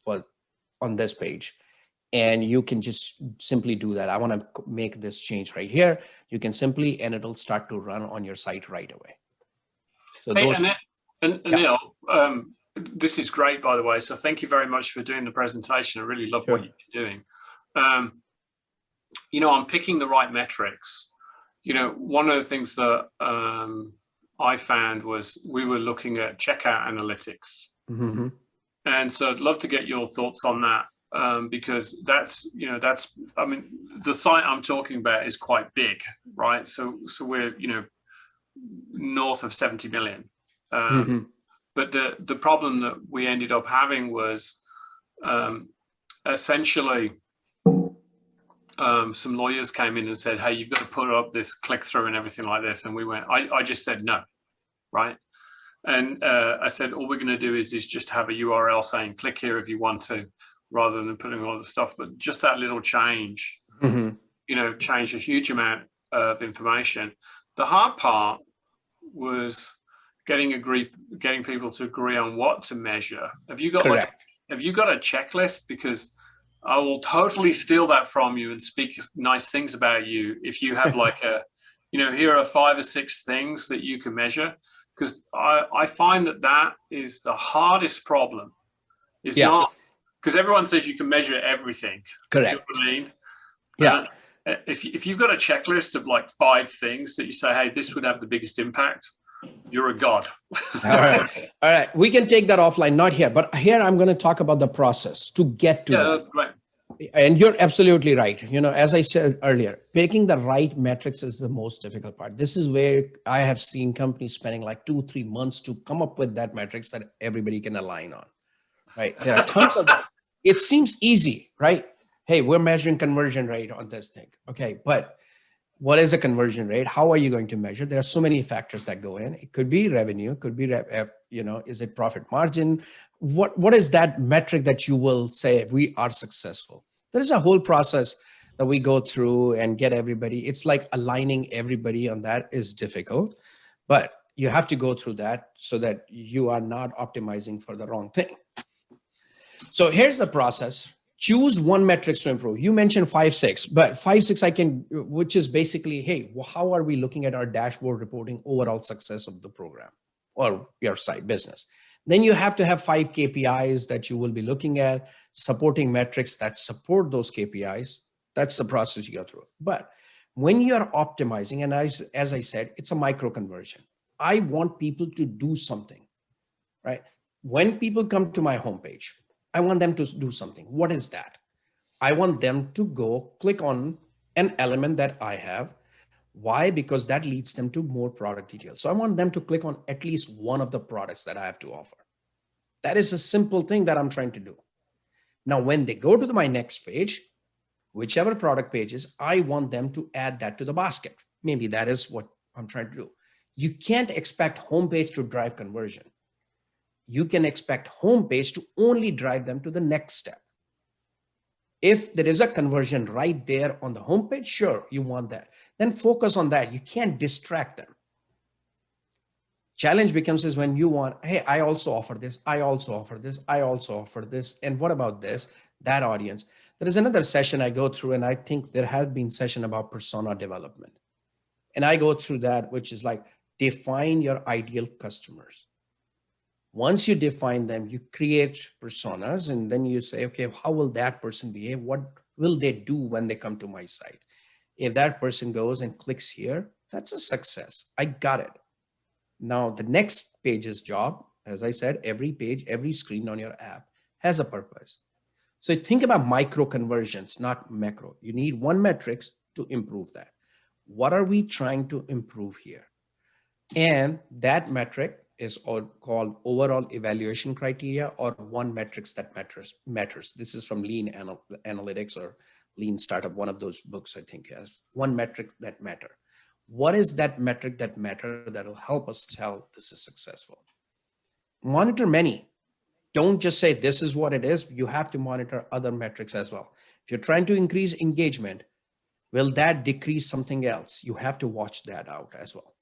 on this page. And you can just simply do that. I want to make this change right here. You can simply, and it'll start to run on your site right away. So Anil, this is great, by the way. So thank you very much for doing the presentation. I really love what you're doing. I'm picking the right metrics. One of the things that I found was we were looking at checkout analytics. Mm-hmm. And so I'd love to get your thoughts on that. Because the site I'm talking about is quite big, right? So we're, north of 70 million. But the problem that we ended up having was essentially some lawyers came in and said, hey, you've got to put up this click through and everything like this. And we went, I just said no, right? And I said, all we're going to do is just have a URL saying click here if you want to, rather than putting all the stuff. But just that little change, changed a huge amount of information. The hard part was getting people to agree on what to measure. Have you got a checklist? Because I will totally steal that from you and speak nice things about you if you have like here are 5 or 6 things that you can measure. Because I find that is the hardest problem. It's not, because everyone says you can measure everything. Correct. You know what I mean? Yeah. If you've got a checklist of like 5 things that you say, hey, this would have the biggest impact, you're a god. All right. We can take that offline, not here, but here I'm going to talk about the process to get to that. Right. And you're absolutely right. As I said earlier, picking the right metrics is the most difficult part. This is where I have seen companies spending like 2-3 months to come up with that metrics that everybody can align on. Right. There are tons of them. It seems easy, right? Hey, we're measuring conversion rate on this thing. Okay. But What is the conversion rate? How are you going to measure? There are so many factors that go in. It could be revenue, could be, is it profit margin? What is that metric that you will say we are successful? There is a whole process that we go through and get everybody. It's like aligning everybody on that is difficult, but you have to go through that so that you are not optimizing for the wrong thing. So here's the process. Choose one metrics to improve. You mentioned 5, 6, but 5, 6 which is basically, hey, how are we looking at our dashboard reporting overall success of the program or your site business? Then you have to have 5 KPIs that you will be looking at, supporting metrics that support those KPIs. That's the process you go through. But when you are optimizing, and as I said, it's a micro conversion. I want people to do something, right? When people come to my homepage, I want them to do something. What is that? I want them to go click on an element that I have. Why? Because that leads them to more product details. So I want them to click on at least one of the products that I have to offer. That is a simple thing that I'm trying to do. Now, when they go to my next page, whichever product pages, I want them to add that to the basket. Maybe that is what I'm trying to do. You can't expect homepage to drive conversion. You can expect homepage to only drive them to the next step. If there is a conversion right there on the homepage, sure, you want that. Then focus on that. You can't distract them. Challenge becomes is when you want, hey, I also offer this, I also offer this, I also offer this. And what about this, that audience? There is another session I go through, and I think there has been session about persona development. And I go through that, which is like define your ideal customers. Once you define them, you create personas, and then you say, okay, how will that person behave? What will they do when they come to my site? If that person goes and clicks here, that's a success. I got it. Now, the next page's job, as I said, every page, every screen on your app has a purpose. So think about micro conversions, not macro. You need one metrics to improve that. What are we trying to improve here? And that metric is called overall evaluation criteria, or one metrics that matters. This is from Lean Analytics or Lean Startup. One of those books, I think, has one metric that matter. What is that metric that matter that will help us tell this is successful? Monitor many. Don't just say this is what it is. You have to monitor other metrics as well. If you're trying to increase engagement, will that decrease something else? You have to watch that out as well.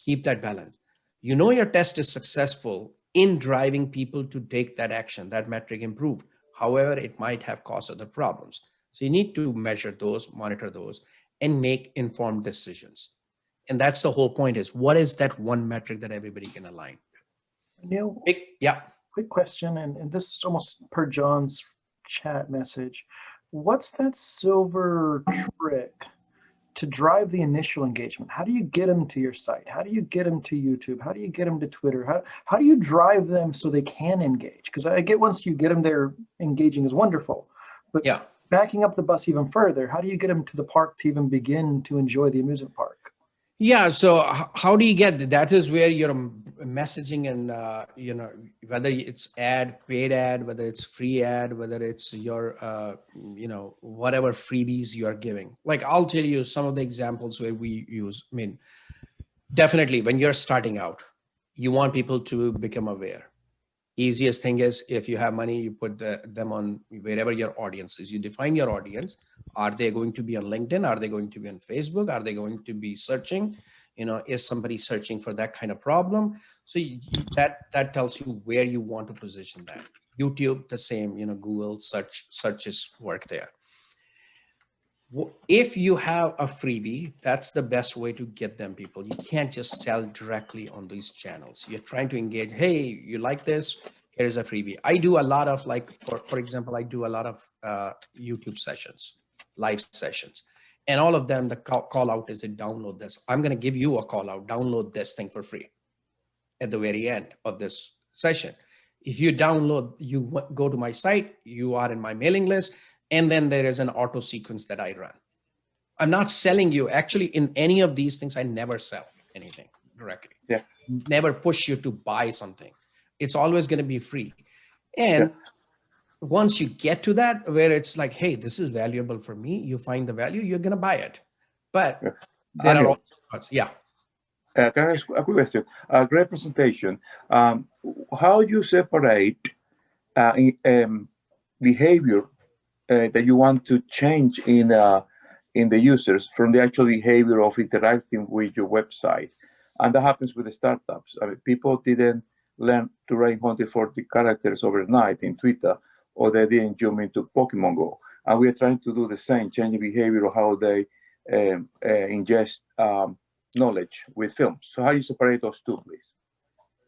Keep that balance. You know your test is successful in driving people to take that action, that metric improved. However, it might have caused other problems. So you need to measure those, monitor those, and make informed decisions. And that's the whole point, is what is that one metric that everybody can align? Neil, yeah. Quick question, and this is almost per John's chat message. What's that silver trick to drive the initial engagement? How do you get them to your site? How do you get them to YouTube? How do you get them to Twitter? How do you drive them so they can engage? Because I get once you get them there, engaging is wonderful. But yeah, backing up the bus even further, how do you get them to the park to even begin to enjoy the amusement park? Yeah, so how do you get that? Is where your messaging and whether it's paid ad, whether it's free ad, whether it's your whatever freebies you are giving. Like, I'll tell you some of the examples where we use. I mean, definitely when you're starting out, you want people to become aware. Easiest thing is, if you have money, you put them on wherever your audience is. You define your audience. Are they going to be on LinkedIn? Are they going to be on Facebook? Are they going to be searching? Is somebody searching for that kind of problem? So that tells you where you want to position that. YouTube, the same, Google searches work there. If you have a freebie, that's the best way to get them people. You can't just sell directly on these channels. You're trying to engage. Hey, you like this? Here's a freebie. I do a lot of, like, for example, I do a lot of YouTube sessions, live sessions, and all of them, the call out is download this. I'm going to give you a call out, download this thing for free at the very end of this session. If you download, you go to my site, you are in my mailing list. And then there is an auto sequence that I run. I'm not selling you. Actually, in any of these things, I never sell anything directly. Yeah. Never push you to buy something. It's always going to be free. And once you get to that, where it's like, hey, this is valuable for me, you find the value, you're going to buy it. But there are also, yeah. Can I ask a quick question? Great presentation. How you separate behavior that you want to change in the users from the actual behavior of interacting with your website? And that happens with the startups. I mean, people didn't learn to write 140 characters overnight in Twitter, or they didn't jump into Pokemon Go. And we are trying to do the same, changing behavior of how they ingest knowledge with films. So how you separate those two, please?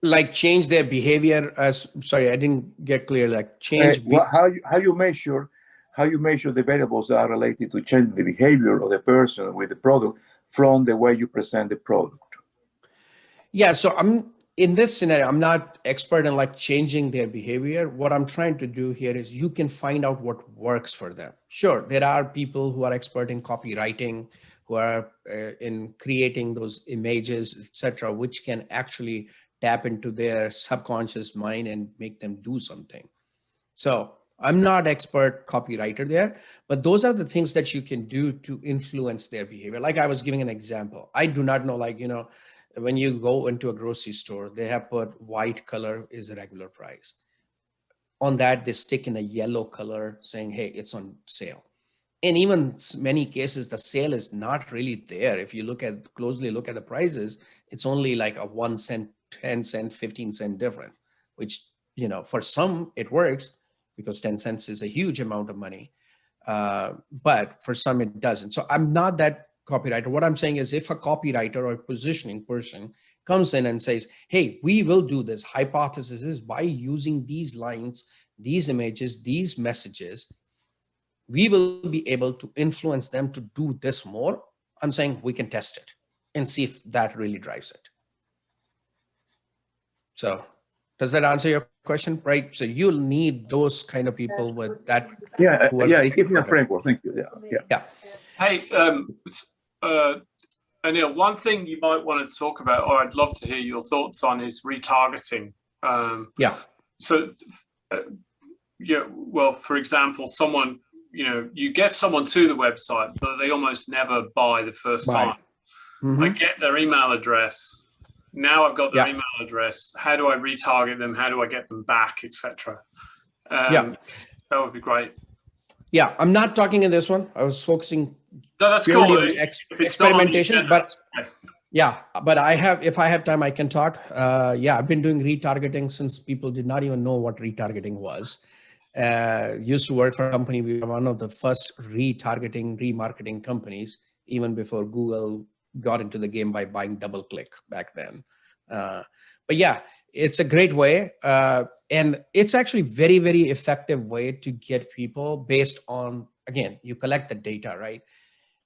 Like change their behavior as, sorry, I didn't get clear, like change. How you measure the variables that are related to changing the behavior of the person with the product from the way you present the product. Yeah, so I'm in this scenario, I'm not expert in like changing their behavior. What I'm trying to do here is you can find out what works for them. Sure, there are people who are expert in copywriting, who are in creating those images, etc., which can actually tap into their subconscious mind and make them do something. So I'm not expert copywriter there, but those are the things that you can do to influence their behavior. Like I was giving an example. I do not know, like, you know, when you go into a grocery store, they have put white color is a regular price. On that, they stick in a yellow color saying, hey, it's on sale. And even many cases, the sale is not really there. If you closely look at the prices, it's only like a 1 cent, 10 cent, 15 cent difference, which, you know, for some it works because 10 cents is a huge amount of money. But for some it doesn't. So I'm not that copywriter. What I'm saying is if a copywriter or a positioning person comes in and says, hey, we will do this, hypothesis is by using these lines, these images, these messages, we will be able to influence them to do this more. I'm saying we can test it and see if that really drives it. So does that answer your question? Right. So you'll need those kind of people with that. Yeah. It gives me a framework. Thank you. Yeah. Hey, Anil, one thing you might want to talk about, or I'd love to hear your thoughts on, is retargeting. So, well, for example, someone, you know, you get someone to the website, but they almost never buy the first time. I get their email address. Now I've got their email address. How do I retarget them? How do I get them back, etc.? That would be great. Yeah, I'm not talking in this one. I was focusing. No, that's cool. Experimentation, but but if I have time, I can talk. I've been doing retargeting since people did not even know what retargeting was. Used to work for a company. We were one of the first remarketing companies, even before Google got into the game by buying DoubleClick back then. But yeah, it's a great way. And it's actually very, very effective way to get people based on, again, you collect the data, right?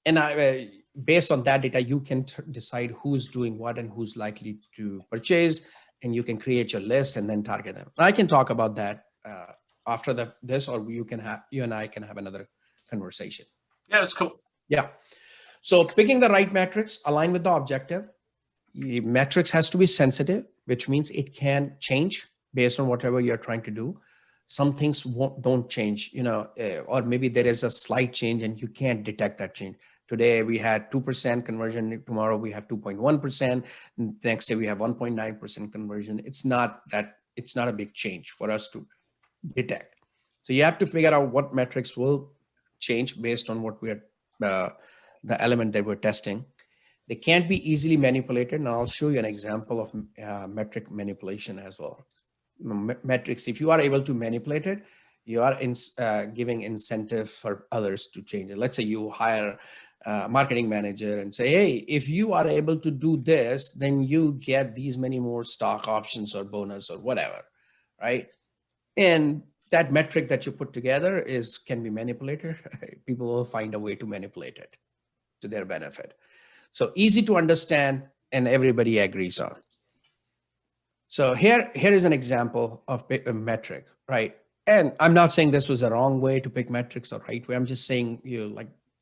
And based on that data, you can decide who's doing what and who's likely to purchase, and you can create your list and then target them. I can talk about that after this, or you and I can have another conversation. Yeah, that's cool. Yeah. So picking the right metrics, align with the objective. Metrics has to be sensitive, which means it can change based on whatever you're trying to do. Some things don't change, you know, or maybe there is a slight change and you can't detect that change. Today we had 2% conversion. Tomorrow we have 2.1%. Next day we have 1.9% conversion. It's not a big change for us to detect. So you have to figure out what metrics will change based on what we're the element that we're testing. They can't be easily manipulated. And I'll show you an example of metric manipulation as well. Metrics, if you are able to manipulate it, you are giving incentive for others to change it. Let's say you hire a marketing manager and say, hey, if you are able to do this, then you get these many more stock options or bonus or whatever, right? And that metric that you put together can be manipulated. People will find a way to manipulate it to their benefit. So easy to understand and everybody agrees on. So here is an example of a metric, right? And I'm not saying this was the wrong way to pick metrics or right way. I'm just saying,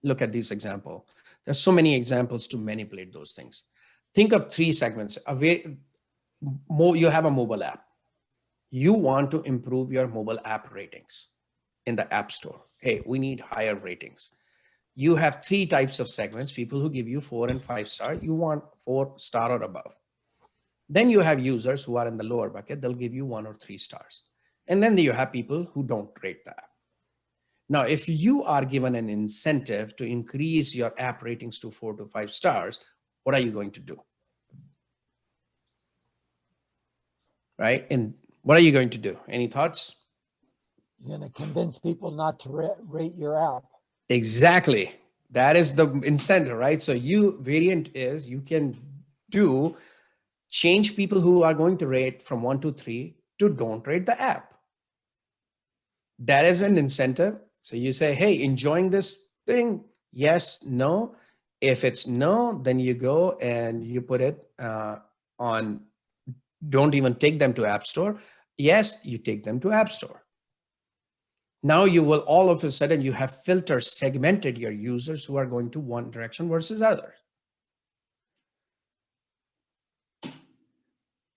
look at this example. There's so many examples to manipulate those things. Think of 3 segments. You have a mobile app. You want to improve your mobile app ratings in the App Store. Hey, we need higher ratings. You have 3 types of segments, people who give you 4 and 5 star. You want 4 star or above. Then you have users who are in the lower bucket. They'll give you 1 or 3 stars. And then you have people who don't rate the app. Now, if you are given an incentive to increase your app ratings to 4 to 5 stars, what are you going to do? Right? And what are you going to do? Any thoughts? You're going to convince people not to rate your app. Exactly. That is the incentive, right? So variant is you can change people who are going to rate from 1 to 3 to don't rate the app. That is an incentive. So you say, hey, enjoying this thing? Yes, no. If it's no, then you go and you put it on, don't even take them to App Store. Yes, you take them to App Store. Now you will all of a sudden, you have filtered, segmented your users who are going to one direction versus others.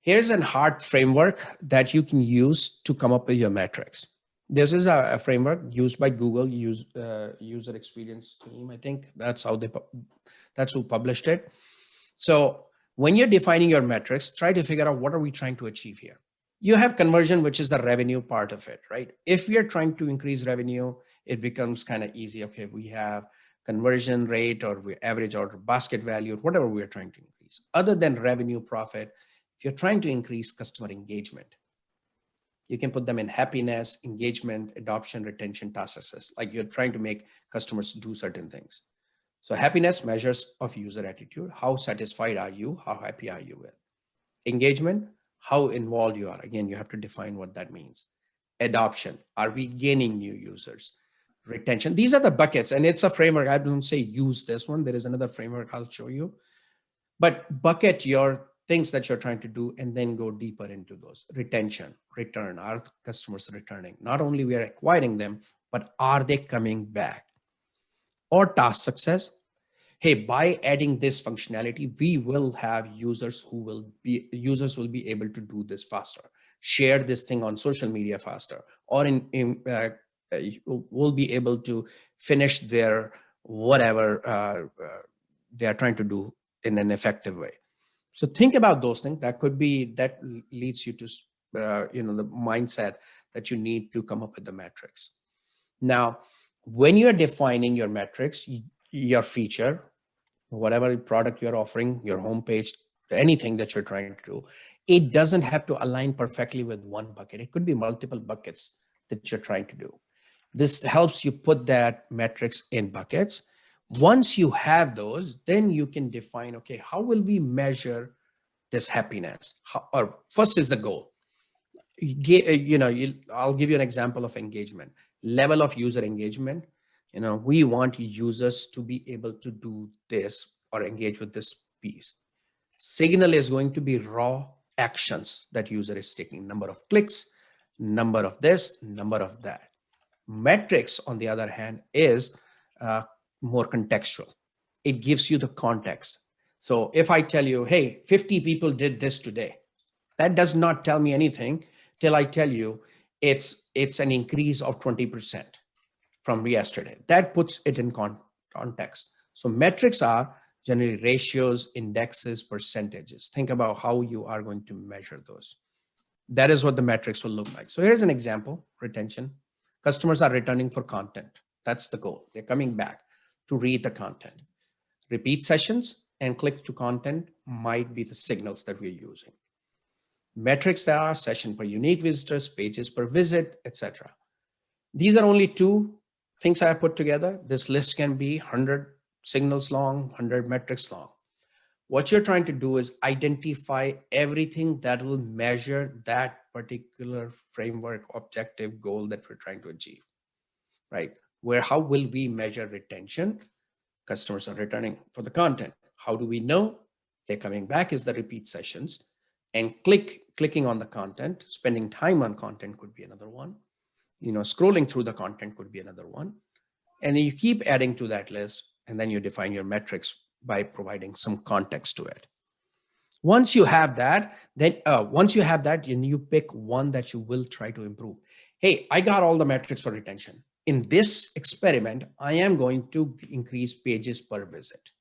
Here's a hard framework that you can use to come up with your metrics. This is a framework used by Google user experience team. I think that's who published it. So when you're defining your metrics, try to figure out what are we trying to achieve here. You have conversion, which is the revenue part of it, right? If we are trying to increase revenue, it becomes kind of easy. Okay, we have conversion rate or we average order basket value, whatever we're trying to increase. Other than revenue profit, if you're trying to increase customer engagement, you can put them in happiness, engagement, adoption, retention, task success. Like you're trying to make customers do certain things. So happiness measures of user attitude. How satisfied are you? How happy are you with? Engagement, how involved you are. Again, you have to define what that means. Adoption, are we gaining new users? Retention, these are the buckets, and it's a framework. I don't say use this one. There is another framework I'll show you. But bucket your things that you're trying to do and then go deeper into those. Retention, return, are customers returning? Not only we are acquiring them, but are they coming back? Or task success. Hey, by adding this functionality, we will have users will be able to do this faster, share this thing on social media faster, or will be able to finish their whatever they are trying to do in an effective way. So think about those things. That leads you to the mindset that you need to come up with the metrics. Now, when you're defining your metrics, your feature, whatever product you're offering, your homepage, anything that you're trying to do, it doesn't have to align perfectly with one bucket. It could be multiple buckets that you're trying to do. This helps you put that metrics in buckets. Once you have those, then you can define, okay, how will we measure this happiness? Or first is the goal. I'll give you an example of engagement, level of user engagement. We want users to be able to do this or engage with this piece. Signal is going to be raw actions that user is taking, number of clicks, number of this, number of that. Metrics, on the other hand, is more contextual. It gives you the context. So if I tell you, hey, 50 people did this today, that does not tell me anything till I tell you it's an increase of 20% from yesterday. That puts it in context. So metrics are generally ratios, indexes, percentages. Think about how you are going to measure those. That is what the metrics will look like. So here's an example, retention. Customers are returning for content. That's the goal. They're coming back to read the content. Repeat sessions and click to content might be the signals that we're using. Metrics that are session per unique visitors, pages per visit, etc. These are only 2 things I have put together. This list can be 100 signals long, 100 metrics long. What you're trying to do is identify everything that will measure that particular framework, objective, goal that we're trying to achieve, right? How will we measure retention? Customers are returning for the content. How do we know they're coming back? Is the repeat sessions. And clicking on the content, spending time on content could be another one. Scrolling through the content could be another one. And then you keep adding to that list, and then you define your metrics by providing some context to it. Once you have that, then you pick one that you will try to improve. Hey, I got all the metrics for retention. in this experiment, I am going to increase pages per visit.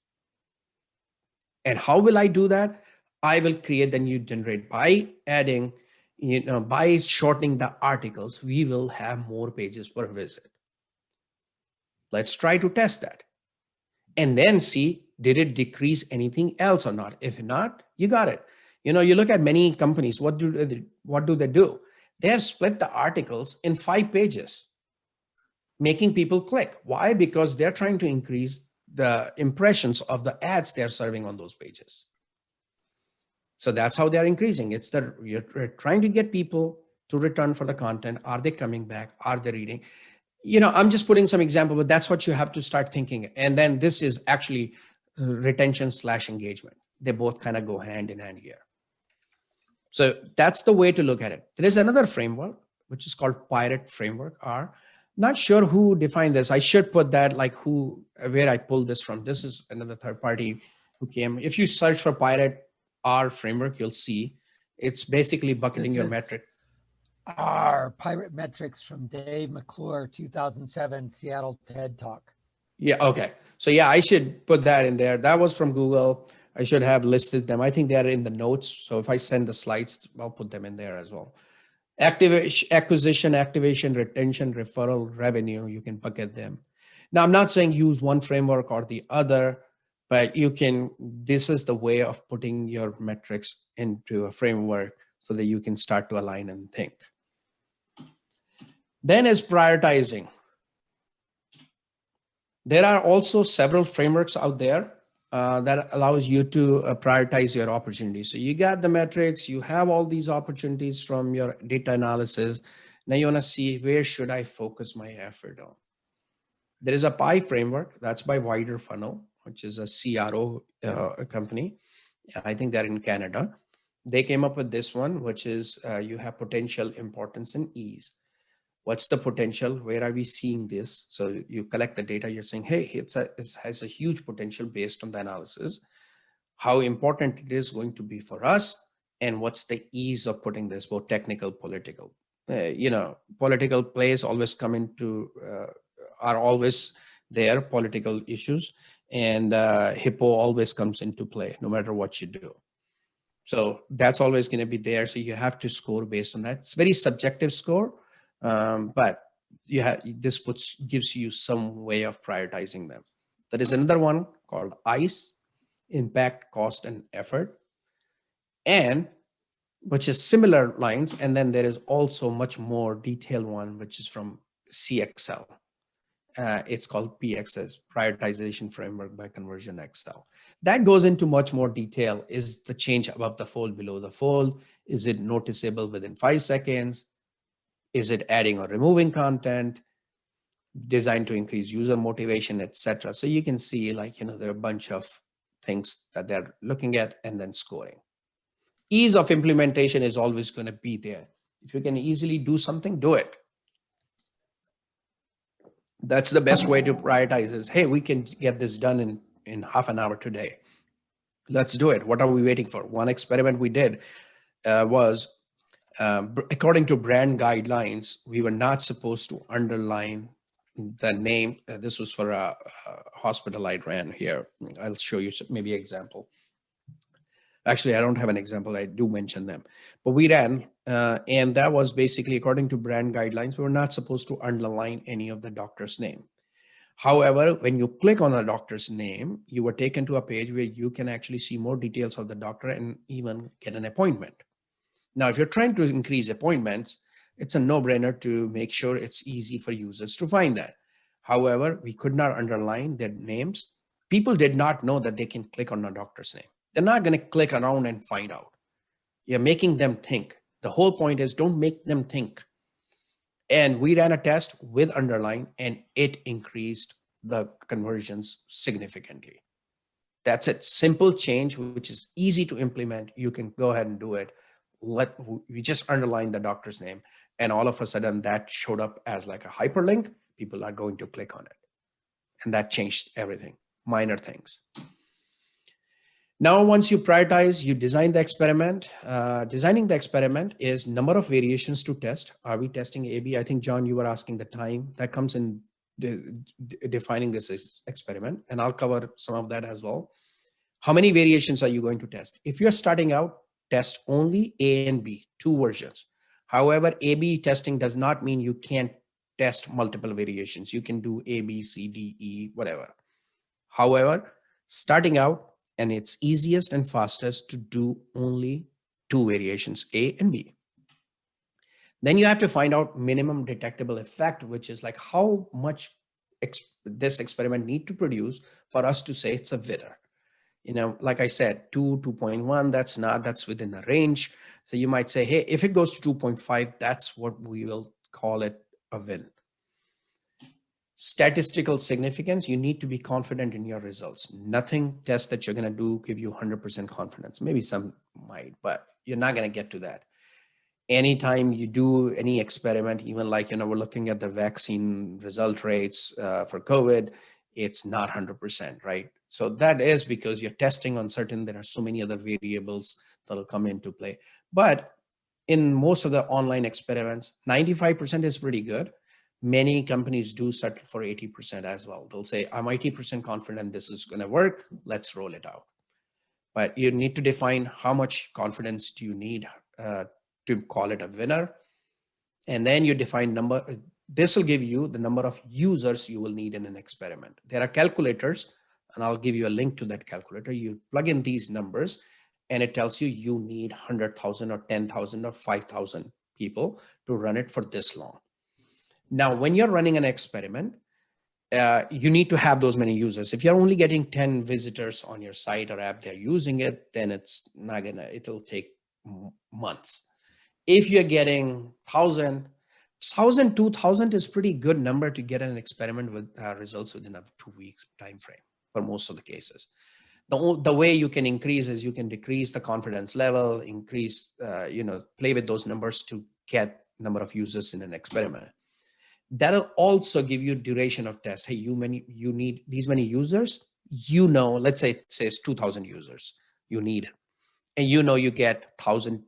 And how will I do that? I will create the new generate by adding, by shortening the articles, we will have more pages per visit. Let's try to test that. And then see, did it decrease anything else or not? If not, you got it. You look at many companies, what do they do? They have split the articles in 5 pages, making people click. Why? Because they're trying to increase the impressions of the ads they're serving on those pages. So that's how they're increasing. It's that you're trying to get people to return for the content. Are they coming back? Are they reading? I'm just putting some example, but that's what you have to start thinking. And then this is actually retention / engagement. They both kind of go hand in hand here. So that's the way to look at it. There is another framework, which is called Pirate Framework R. Not sure who defined this. I should put that like where I pulled this from. This is another third party who came. If you search for Pirate R framework, you'll see it's basically bucketing your metric. Our Pirate Metrics from Dave McClure, 2007 Seattle TED Talk. Yeah, okay. So yeah, I should put that in there. That was from Google. I should have listed them. I think they're in the notes. So if I send the slides, I'll put them in there as well. Acquisition, activation, retention, referral, revenue, you can bucket them. Now, I'm not saying use one framework or the other, but this is the way of putting your metrics into a framework so that you can start to align and think. Then is prioritizing. There are also several frameworks out there that allows you to prioritize your opportunities. So you got the metrics, you have all these opportunities from your data analysis. Now you want to see, where should I focus my effort on? There is a PI framework, that's by Wider Funnel, which is a CRO company. I think they're in Canada. They came up with this one, which is you have potential, importance, and ease. What's the potential? Where are we seeing this? So you collect the data, you're saying, hey, it has a huge potential based on the analysis, how important it is going to be for us, and what's the ease of putting this, both technical, political. Political plays always come into, are always there, political issues, and HIPPO always comes into play, no matter what you do. So that's always going to be there. So you have to score based on that. It's very subjective score. But this gives you some way of prioritizing them. There is another one called ICE, impact, cost, and effort, and which is similar lines. And then there is also much more detailed one, which is from CXL. It's called PXS, Prioritization Framework by Conversion Excel. That goes into much more detail. Is the change above the fold, below the fold? Is it noticeable within 5 seconds? Is it adding or removing content, designed to increase user motivation, etc.? So you can see, there are a bunch of things that they're looking at and then scoring. Ease of implementation is always going to be there. If you can easily do something, do it. That's the best way to prioritize is, hey, we can get this done in half an hour today. Let's do it. What are we waiting for? One experiment we did was, according to brand guidelines, we were not supposed to underline the name. This was for a hospital I ran here. I'll show you maybe an example. Actually, I don't have an example. I do mention them. But we ran, and that was basically, according to brand guidelines, we were not supposed to underline any of the doctor's name. However, when you click on the doctor's name, you were taken to a page where you can actually see more details of the doctor and even get an appointment. Now, if you're trying to increase appointments, it's a no-brainer to make sure it's easy for users to find that. However, we could not underline their names. People did not know that they can click on a doctor's name. They're not going to click around and find out. You're making them think. The whole point is don't make them think. And we ran a test with underline, and it increased the conversions significantly. That's it. Simple change, which is easy to implement. You can go ahead and do it. We just underline the doctor's name, and all of a sudden that showed up as like a hyperlink. People are going to click on it, and that changed everything. Minor things. Now, once you prioritize, you design the experiment. Designing the experiment is number of variations to test. Are we testing A/B? I think, John, you were asking the time that comes in defining this experiment, and I'll cover some of that as well. How many variations are you going to test? If you're starting out, test only A and B, 2 versions. However, A/B testing does not mean you can't test multiple variations. You can do A, B, C, D, E, whatever. However, starting out, and it's easiest and fastest to do only 2 variations, A and B. Then you have to find out minimum detectable effect, which is like how much this experiment need to produce for us to say it's a winner. Like I said, 2.1, that's within a range. So you might say, hey, if it goes to 2.5, that's what we will call it a win. Statistical significance, you need to be confident in your results. Nothing test that you're going to do give you 100% confidence. Maybe some might, but you're not going to get to that. Anytime you do any experiment, even like, we're looking at the vaccine result rates for COVID, it's not 100%, right? So that is because you're testing on certain, there are so many other variables that'll come into play. But in most of the online experiments, 95% is pretty good. Many companies do settle for 80% as well. They'll say, I'm 80% confident this is going to work. Let's roll it out. But you need to define how much confidence do you need to call it a winner. And then you define number. This will give you the number of users you will need in an experiment. There are calculators, and I'll give you a link to that calculator. You plug in these numbers, and it tells you need 100,000 or 10,000 or 5,000 people to run it for this long. Now, when you're running an experiment, you need to have those many users. If you're only getting 10 visitors on your site or app, they're using it, then it's not gonna, it'll take months. If you're getting 1,000, 2,000 is pretty good number to get an experiment with results within a 2-week time frame for most of the cases. The way you can increase is you can decrease the confidence level, increase, play with those numbers to get number of users in an experiment. That'll also give you duration of test. Hey, you need these many users, let's say it says 2,000 users you need, and you get 1,000,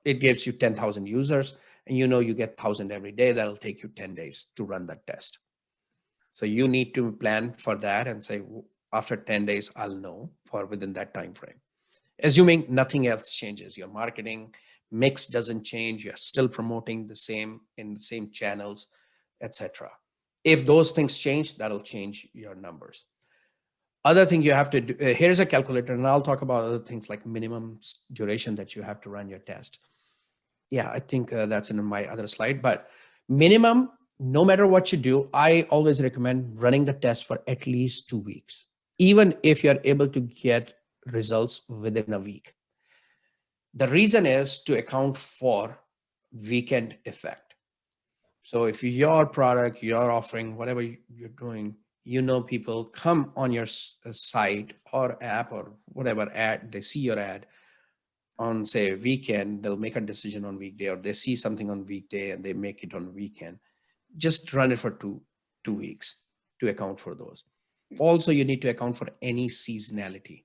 it gives you 10,000 users, and you get 1,000 every day. That'll take you 10 days to run that test. So you need to plan for that and say, after 10 days, I'll know for within that time frame. Assuming nothing else changes, your marketing mix doesn't change, you're still promoting the same in the same channels, etc. If those things change, that'll change your numbers. Other thing you have to do, here's a calculator, and I'll talk about other things like minimum duration that you have to run your test. Yeah, I think that's in my other slide, but minimum, no matter what you do, I always recommend running the test for at least 2 weeks, even if you're able to get results within a week. The reason is to account for weekend effect. So if your product, you're offering, whatever you're doing, people come on your site or app or whatever ad, they see your ad on say weekend, they'll make a decision on weekday, or they see something on weekday and they make it on weekend. Just run it for two weeks to account for those. Also, you need to account for any seasonality.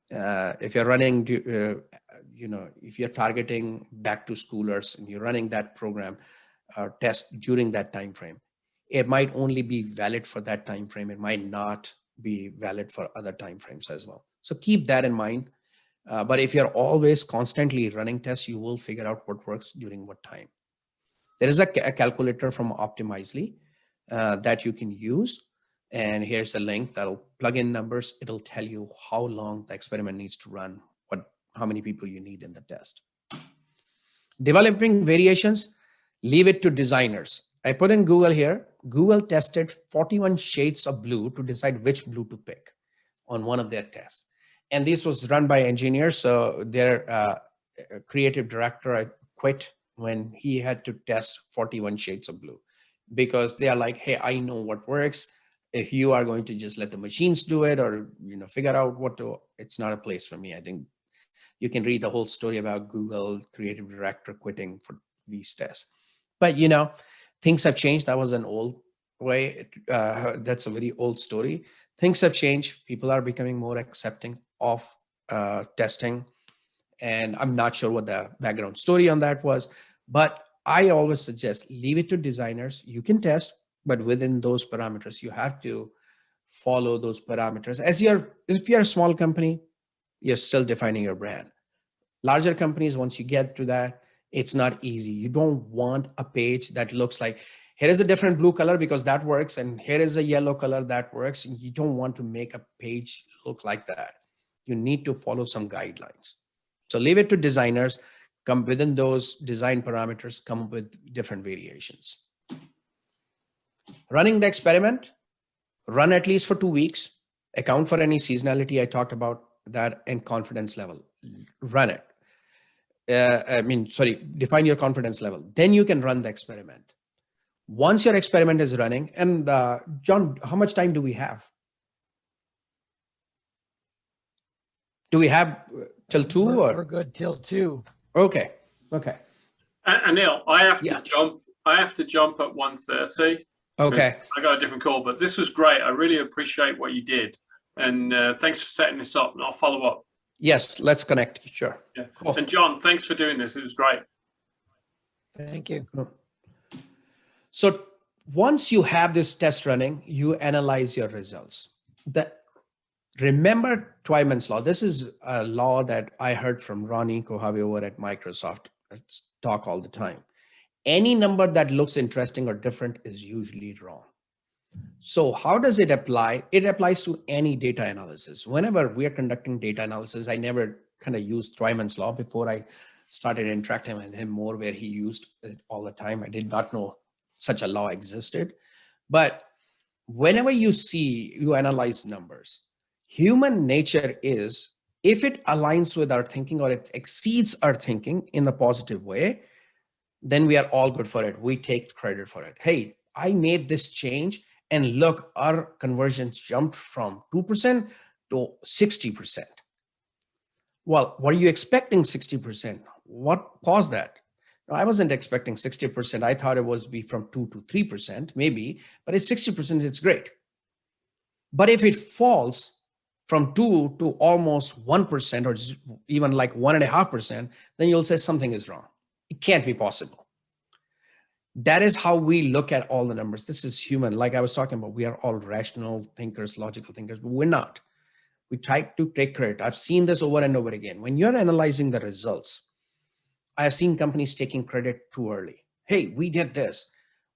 If you're running, if you're targeting back to schoolers and you're running that program test during that time frame, it might only be valid for that time frame. It might not be valid for other time frames as well. So keep that in mind. But if you're always constantly running tests, you will figure out what works during what time. There is a calculator from Optimizely that you can use. And here's the link that'll plug in numbers. It'll tell you how long the experiment needs to run, how many people you need in the test. Developing variations, leave it to designers. I put in Google here. Google tested 41 shades of blue to decide which blue to pick on one of their tests. And this was run by engineers. So their creative director quit when he had to test 41 shades of blue, because they are like, hey, I know what works. If you are going to just let the machines do it or figure out what to, it's not a place for me. I think you can read the whole story about Google creative director quitting for these tests. But things have changed. That was an old way. That's a very old story. Things have changed. People are becoming more accepting of testing. And I'm not sure what the background story on that was, but I always suggest leave it to designers. You can test, but within those parameters, you have to follow those parameters. If you're a small company, you're still defining your brand. Larger companies, once you get to that, it's not easy. You don't want a page that looks like, here is a different blue color because that works, and here is a yellow color that works. And you don't want to make a page look like that. You need to follow some guidelines. So leave it to designers. Come within those design parameters, come up with different variations. Running the experiment, run at least for 2 weeks, account for any seasonality. I talked about that, and confidence level. Run it. Define your confidence level. Then you can run the experiment. Once your experiment is running, and John, how much time do we have? Do we have till 2 We're good till 2. Okay. Anil, I have to jump. I have to jump at 1:30. Okay. I got a different call, but this was great. I really appreciate what you did, and thanks for setting this up. And I'll follow up. Yes, let's connect. Sure. Yeah. Cool. And John, thanks for doing this. It was great. Thank you. So once you have this test running, you analyze your results. Remember Twyman's law. This is a law that I heard from Ronnie Kohavi over at Microsoft talk all the time. Any number that looks interesting or different is usually wrong. So how does it apply? It applies to any data analysis. Whenever we are conducting data analysis, I never kind of used Twyman's law before I started interacting with him more, where he used it all the time. I did not know such a law existed. But whenever you analyze numbers, human nature is, if it aligns with our thinking or it exceeds our thinking in a positive way, then we are all good for it. We take credit for it. Hey, I made this change, and look, our conversions jumped from 2% to 60%. Well, were you expecting 60%? What caused that? No, I wasn't expecting 60%. I thought it was be from 2 to 3%, maybe, but it's 60%, it's great. But if it falls from 2 to almost 1% or even like 1.5%, then you'll say something is wrong. It can't be possible. That is how we look at all the numbers. This is human. Like I was talking about, we are all rational thinkers, logical thinkers, but we're not. We try to take credit. I've seen this over and over again. When you're analyzing the results, I have seen companies taking credit too early. Hey, we did this,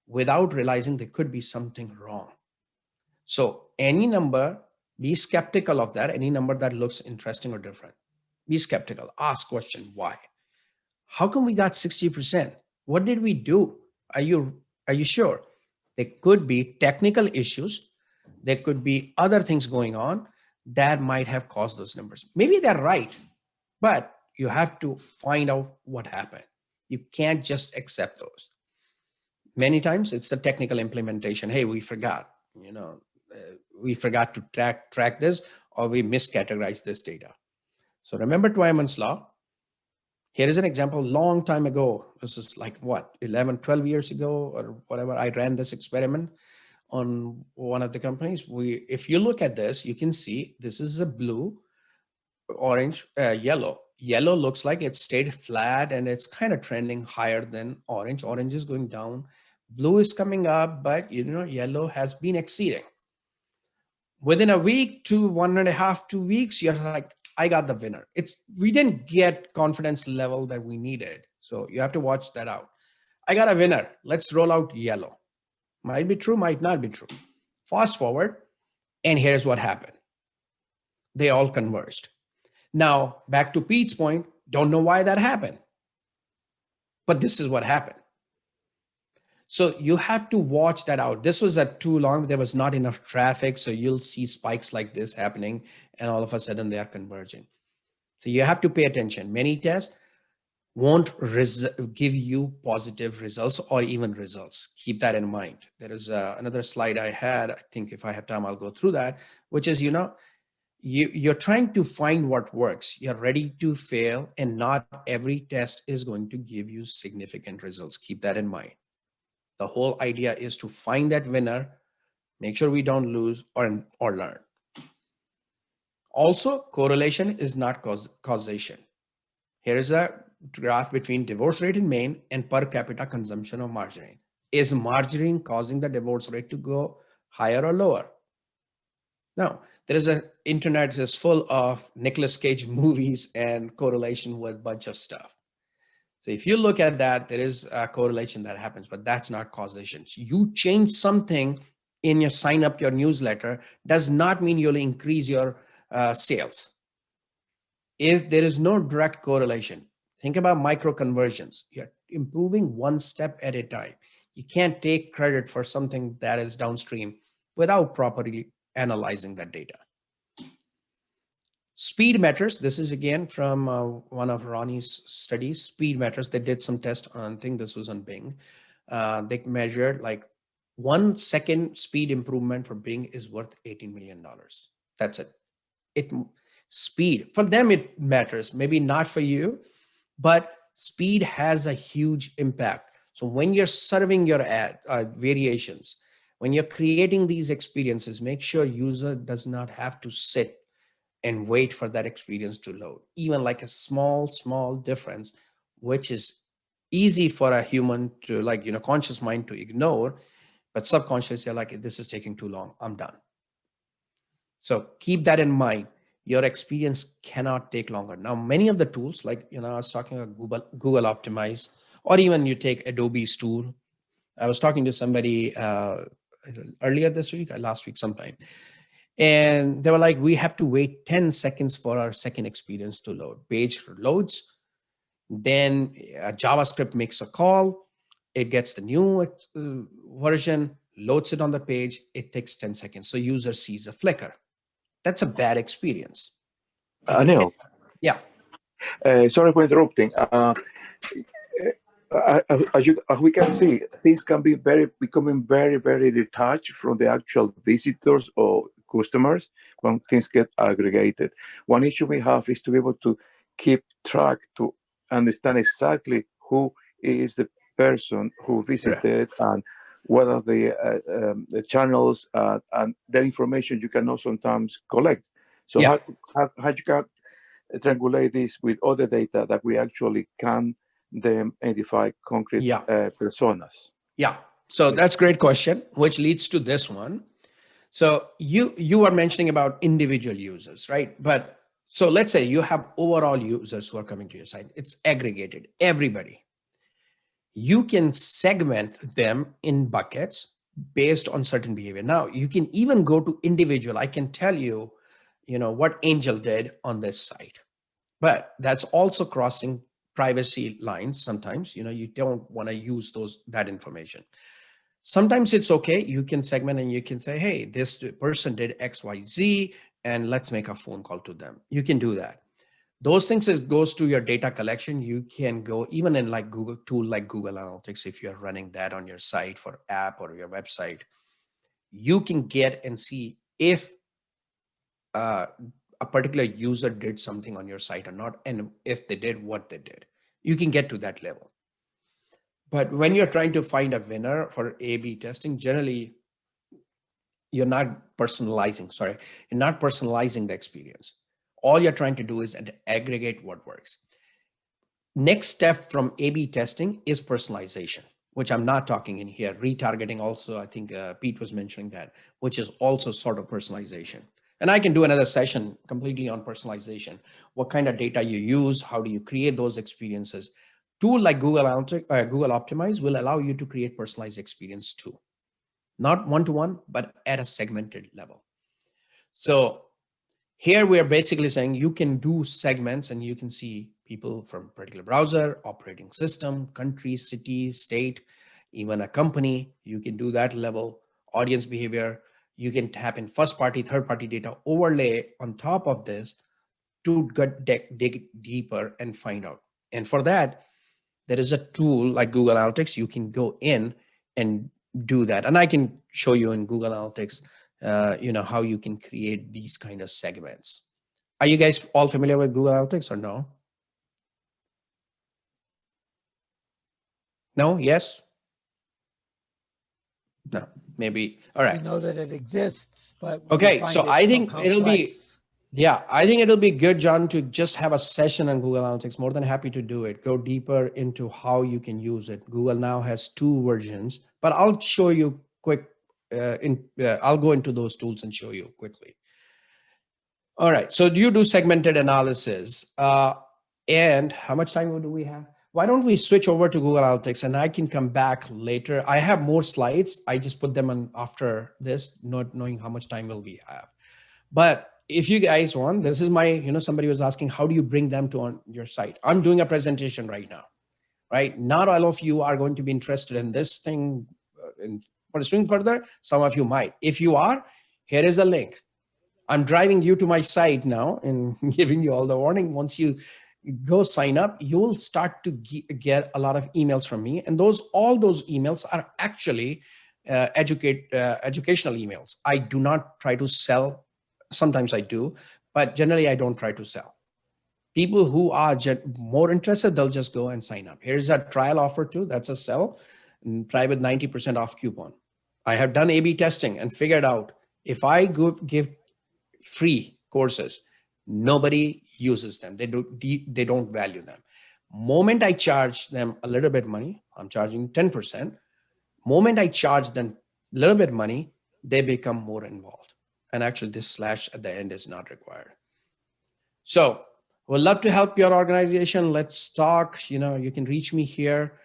without realizing there could be something wrong. So any number, be skeptical of that. Any number that looks interesting or different, be skeptical. Ask question, why? How come we got 60%? What did we do? Are you sure? There could be technical issues. There could be other things going on that might have caused those numbers. Maybe they're right, but you have to find out what happened. You can't just accept those. Many times it's a technical implementation. Hey, we forgot, we forgot to track this, or we miscategorized this data. So remember Twyman's law. Here is an example. Long time ago, this is like what, 11, 12 years ago or whatever, I ran this experiment on one of the companies. If you look at this, you can see this is a blue, orange, yellow. Yellow looks like it stayed flat and it's kind of trending higher than orange. Orange is going down. Blue is coming up, but yellow has been exceeding. Within a week to 1.5, 2 weeks, you're like, I got the winner. We didn't get confidence level that we needed. So you have to watch that out. I got a winner. Let's roll out yellow. Might be true, might not be true. Fast forward, and here's what happened. They all converged. Now, back to Pete's point, don't know why that happened. But this is what happened. So you have to watch that out. This was too long. There was not enough traffic. So you'll see spikes like this happening, and all of a sudden they are converging. So you have to pay attention. Many tests won't give you positive results or even results. Keep that in mind. There is another slide I had. I think if I have time, I'll go through that, which is, you're trying to find what works. You're ready to fail, and not every test is going to give you significant results. Keep that in mind. The whole idea is to find that winner, make sure we don't lose or learn. Also, correlation is not causation. Here is a graph between divorce rate in Maine and per capita consumption of margarine. Is margarine causing the divorce rate to go higher or lower? No, there is an internet that's full of Nicolas Cage movies and correlation with a bunch of stuff. So if you look at that, there is a correlation that happens, but that's not causation. So you change something in your sign up your newsletter does not mean you'll increase your sales. There is no direct correlation. Think about micro conversions. You're improving one step at a time. You can't take credit for something that is downstream without properly analyzing that data. Speed matters. This is again from one of Ronnie's studies. Speed matters. They did some tests on, I think this was on Bing. They measured like 1 second speed improvement for Bing is worth $18 million. That's it. Speed for them, it matters. Maybe not for you, but speed has a huge impact. So when you're serving your ad variations, when you're creating these experiences, make sure user does not have to sit and wait for that experience to load. Even like a small difference, which is easy for a human to conscious mind to ignore, but subconscious, you're like, this is taking too long, I'm done. So keep that in mind. Your experience cannot take longer. Now, many of the tools, like, I was talking about Google Optimize, or even you take Adobe's tool. I was talking to somebody earlier this week, last week sometime, and they were like, we have to wait 10 seconds for our second experience to load. Page loads, then JavaScript makes a call, it gets the new version, loads it on the page, it takes 10 seconds. So user sees a flicker. That's a bad experience. Anil. Yeah. Sorry for interrupting. As we can see, things can be becoming very detached from the actual visitors or customers when things get aggregated. One issue we have is to be able to keep track, to understand exactly who is the person who visited and what are the channels and that information you cannot sometimes collect. So how you can triangulate this with other data that we actually can then identify concrete personas? Yeah, so that's a great question, which leads to this one. So you are mentioning about individual users, right? But so let's say you have overall users who are coming to your site. It's aggregated, everybody. You can segment them in buckets based on certain behavior. Now you can even go to individual. I can tell you, what Angel did on this site, but that's also crossing privacy lines. Sometimes, you don't want to use that information. Sometimes it's okay. You can segment and you can say, hey, this person did X, Y, Z, and let's make a phone call to them. You can do that. Those things goes to your data collection. You can go even in like Google tool, like Google Analytics. If you're running that on your site for app or your website, you can get and see if a particular user did something on your site or not. And if they did, what they did, you can get to that level. But when you're trying to find a winner for A/B testing, generally, you're not personalizing the experience. All you're trying to do is aggregate what works. Next step from A/B testing is personalization, which I'm not talking in here. Retargeting also, I think Pete was mentioning that, which is also sort of personalization. And I can do another session completely on personalization. What kind of data you use, how do you create those experiences? Tool like Google Optimize will allow you to create personalized experience too. Not one-to-one, but at a segmented level. So here we are basically saying you can do segments and you can see people from particular browser, operating system, country, city, state, even a company. You can do that level, audience behavior. You can tap in first-party, third-party data, overlay on top of this to dig deeper and find out. And for that, there is a tool like Google Analytics. You can go in and do that. And I can show you in Google Analytics, how you can create these kind of segments. Are you guys all familiar with Google Analytics or no? No? Yes? No, maybe. All right. We know that it exists, but okay, so I think it'll be Yeah, I think it'll be good, John, to just have a session on Google Analytics. More than happy to do it. Go deeper into how you can use it. Google now has 2 versions, but I'll show you quick. I'll go into those tools and show you quickly. All right. So you do segmented analysis. And how much time do we have? Why don't we switch over to Google Analytics and I can come back later. I have more slides. I just put them on after this, not knowing how much time will we have. But if you guys want, this is my, somebody was asking, how do you bring them to on your site? I'm doing a presentation right now, right? Not all of you are going to be interested in this thing in pursuing further. Some of you might. If you are, here is a link. I'm driving you to my site now and giving you all the warning. Once you go sign up, you will start to get a lot of emails from me. And all those emails are actually educational emails. I do not try to sell. Sometimes I do, but generally I don't try to sell. People who are more interested, they'll just go and sign up. Here's a trial offer too. That's a sell. And try with 90% off coupon. I have done A/B testing and figured out if I give free courses, nobody uses them. They don't value them. Moment I charge them a little bit money, I'm charging 10%. Moment I charge them a little bit money, they become more involved. And actually this slash at the end is not required. So we'd love to help your organization. Let's talk. You can reach me here.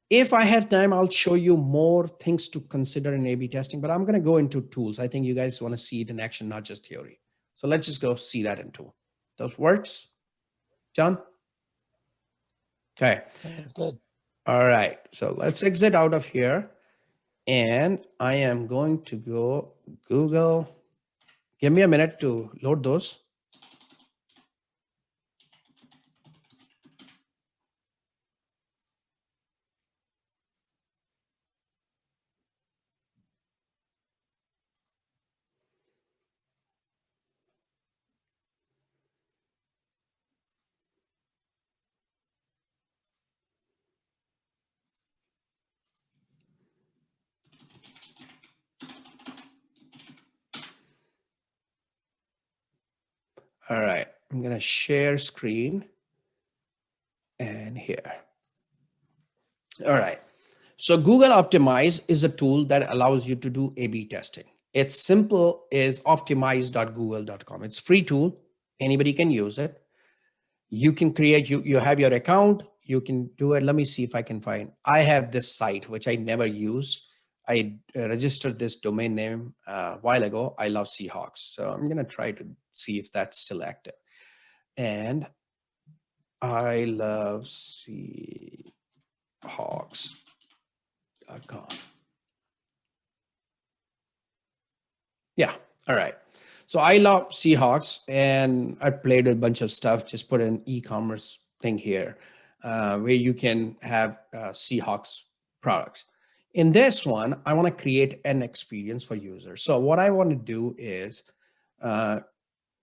If I have time, I'll show you more things to consider in A/B testing, but I'm going to go into tools. I think you guys want to see it in action, not just theory. So let's just go see that in tool. Those works, John? Okay. Sounds good. All right. So let's exit out of here. And I am going to go Google. Give me a minute to load those. All right, I'm gonna share screen and here. All right, so Google Optimize is a tool that allows you to do A/B testing. It's simple is optimize.google.com. It's a free tool, anybody can use it. You can create, you have your account, you can do it. Let me see if I can find, I have this site, which I never use. I registered this domain name a while ago. I love Seahawks. So I'm going to try to see if that's still active. And I love Seahawks.com. Yeah. All right. So I love Seahawks and I played with a bunch of stuff, just put an e-commerce thing here where you can have Seahawks products. In this one, I want to create an experience for users. So what I want to do is,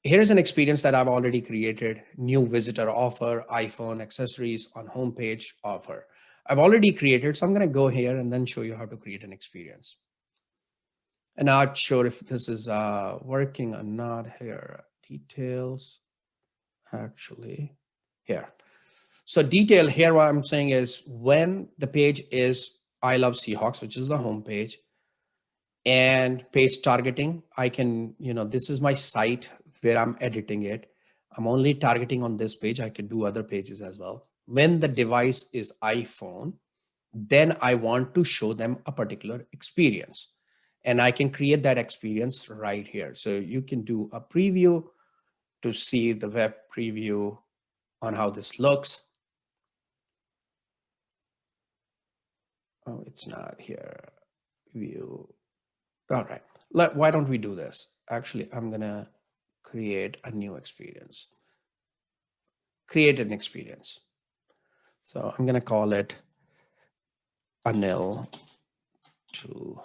here's an experience that I've already created. New visitor offer, iPhone accessories on homepage offer. I've already created, so I'm going to go here and then show you how to create an experience. And I'm not sure if this is working or not here. Details, actually, here. So detail here, what I'm saying is when the page is I Love Seahawks, which is the home page, and page targeting, I can, this is my site where I'm editing it. I'm only targeting on this page. I can do other pages as well. When the device is iPhone, then I want to show them a particular experience. And I can create that experience right here. So you can do a preview to see the web preview on how this looks. Oh, it's not here. View. All right. Why don't we do this? Actually, I'm going to create a new experience. Create an experience. So I'm going to call it Anil 2.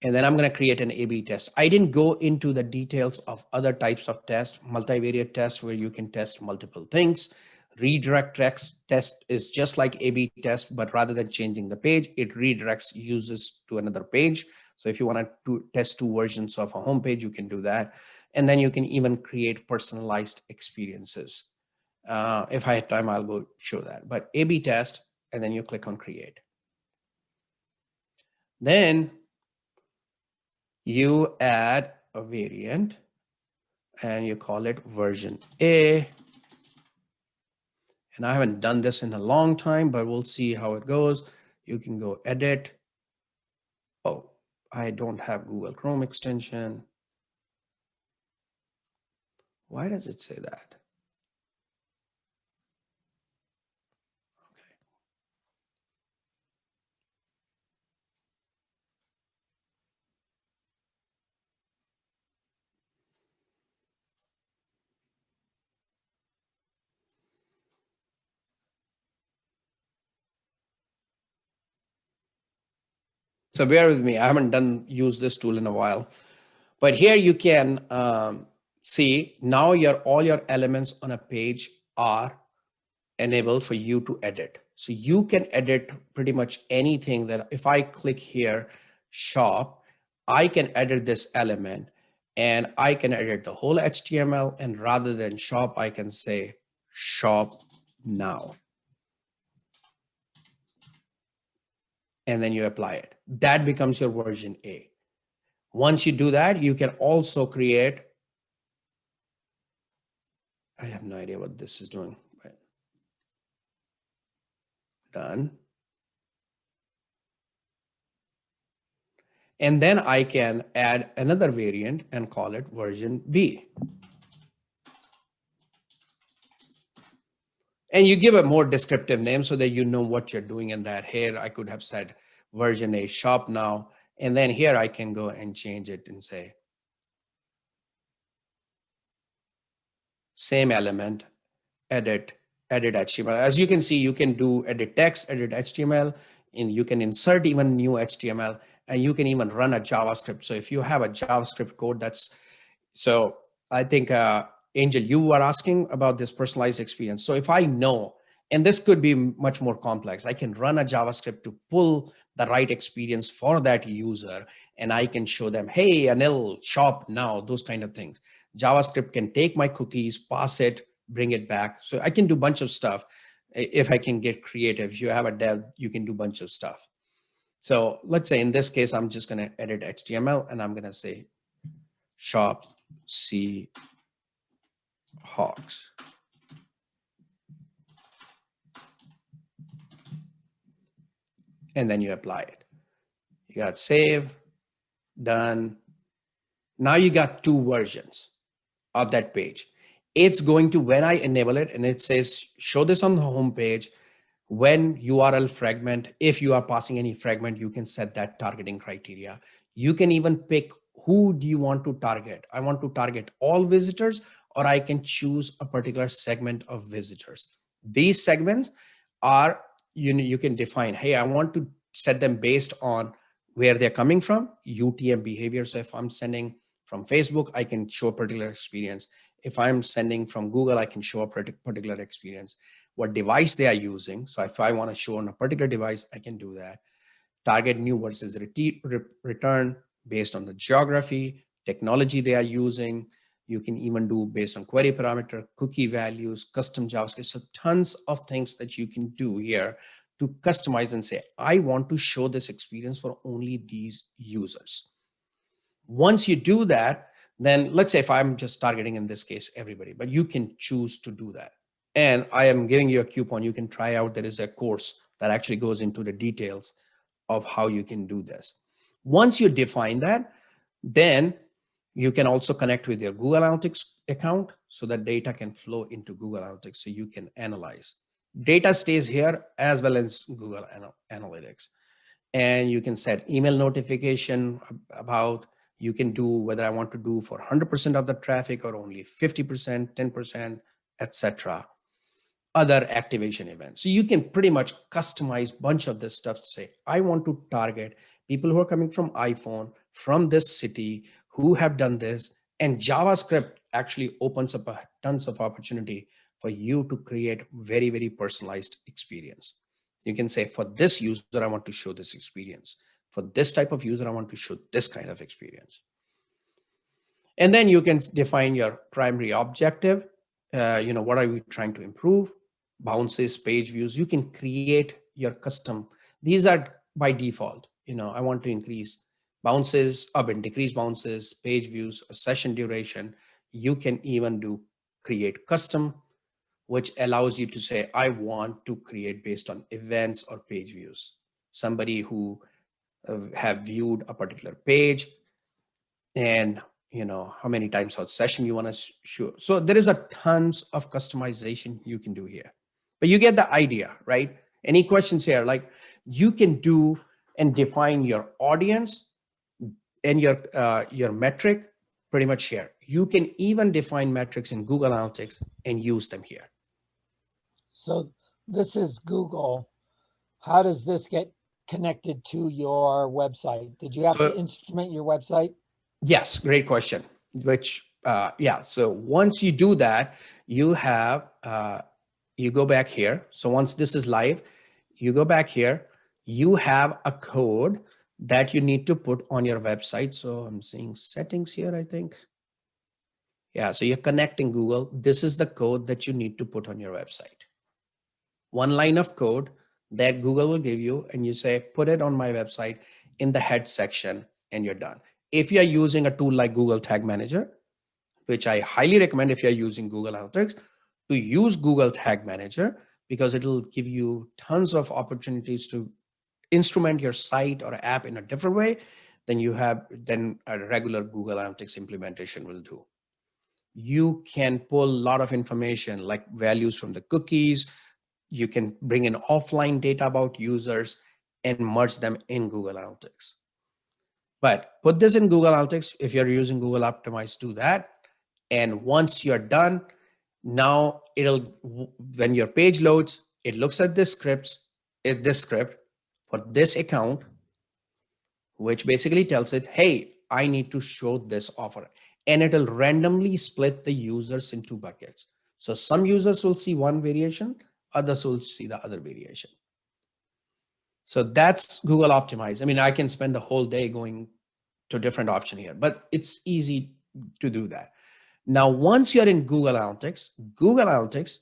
And then I'm going to create an A/B test. I didn't go into the details of other types of tests, multivariate tests where you can test multiple things. Redirect test is just like A/B test, but rather than changing the page, it redirects users to another page. So if you want to test 2 versions of a home page, you can do that. And then you can even create personalized experiences. If I had time, I'll go show that. But A/B test, and then you click on create. Then you add a variant and you call it version A. And I haven't done this in a long time, but we'll see how it goes. You can go edit. Oh, I don't have Google Chrome extension. Why does it say that? So bear with me. I haven't used this tool in a while, but here you can see now all your elements on a page are enabled for you to edit. So you can edit pretty much anything. That if I click here, shop, I can edit this element and I can edit the whole HTML, and rather than shop, I can say shop now. And then you apply it. That becomes your version A. Once you do that, you can also create, I have no idea what this is doing, but done. And then I can add another variant and call it version B. And you give a more descriptive name so that you know what you're doing in that. Here, I could have said version A, shop now. And then here I can go and change it and say, same element, edit HTML. As you can see, you can do edit text, edit HTML, and you can insert even new HTML, and you can even run a JavaScript. So if you have a JavaScript code, so I think, Angel, you were asking about this personalized experience. So if I know, and this could be much more complex, I can run a JavaScript to pull the right experience for that user, and I can show them, hey, Anil, shop now, those kind of things. JavaScript can take my cookies, pass it, bring it back. So I can do a bunch of stuff if I can get creative. If you have a dev, you can do a bunch of stuff. So let's say in this case, I'm just going to edit HTML and I'm going to say shop C Hawks. And then you apply it. You got save, done. Now you got two versions of that page. It's going to, when I enable it and it says, show this on the home page, when URL fragment, if you are passing any fragment, you can set that targeting criteria. You can even pick who do you want to target. I want to target all visitors, or I can choose a particular segment of visitors. These segments are, you can define, hey, I want to set them based on where they're coming from, UTM behavior. So if I'm sending from Facebook, I can show a particular experience. If I'm sending from Google, I can show a particular experience. What device they are using. So if I want to show on a particular device, I can do that. Target new versus return based on the geography, technology they are using. You can even do based on query parameter, cookie values, custom JavaScript. So tons of things that you can do here to customize and say, I want to show this experience for only these users. Once you do that, then let's say if I'm just targeting, in this case, everybody, but you can choose to do that. And I am giving you a coupon. You can try out. There is a course that actually goes into the details of how you can do this. Once you define that, then you can also connect with your Google Analytics account so that data can flow into Google Analytics so you can analyze. Data stays here as well as Google Analytics. And you can set email notification about, you can do whether I want to do for 100% of the traffic or only 50%, 10%, etc. Other activation events. So you can pretty much customize a bunch of this stuff to say, I want to target people who are coming from iPhone, from this city, who have done this. And JavaScript actually opens up tons of opportunity for you to create very, very personalized experience. You can say, for this user, I want to show this experience. For this type of user, I want to show this kind of experience. And then you can define your primary objective. What are we trying to improve? Bounces, page views. You can create your custom. These are by default. I want to increase bounces up and decrease bounces, page views, or session duration. You can even do create custom, which allows you to say, I want to create based on events or page views. Somebody who have viewed a particular page, and how many times or session you want to show. So there is a tons of customization you can do here, but you get the idea, right? Any questions here? Like, you can do and define your audience and your metric pretty much here. You can even define metrics in Google Analytics and use them here. So this is Google. How does this get connected to your website? Did you have to instrument your website? Yes, great question. So once you do that, you have, you go back here. So once this is live, you go back here, you have a code that you need to put on your website. So I'm seeing settings here, I think. Yeah, so you're connecting Google. This is the code that you need to put on your website. One line of code that Google will give you, and you say, put it on my website in the head section, and you're done. If you're using a tool like Google Tag Manager, which I highly recommend if you're using Google Analytics, to use Google Tag Manager, because it'll give you tons of opportunities to instrument your site or app in a different way than a regular Google Analytics implementation will do. You can pull a lot of information like values from the cookies. You can bring in offline data about users and merge them in Google Analytics. But put this in Google Analytics. If you're using Google Optimize, do that. And once you're done, now when your page loads, it looks at this script for this account, which basically tells it, hey, I need to show this offer. And it'll randomly split the users into buckets. So some users will see one variation, others will see the other variation. So that's Google Optimize. I mean, I can spend the whole day going to a different option here, but it's easy to do that. Now, once you're in Google Analytics,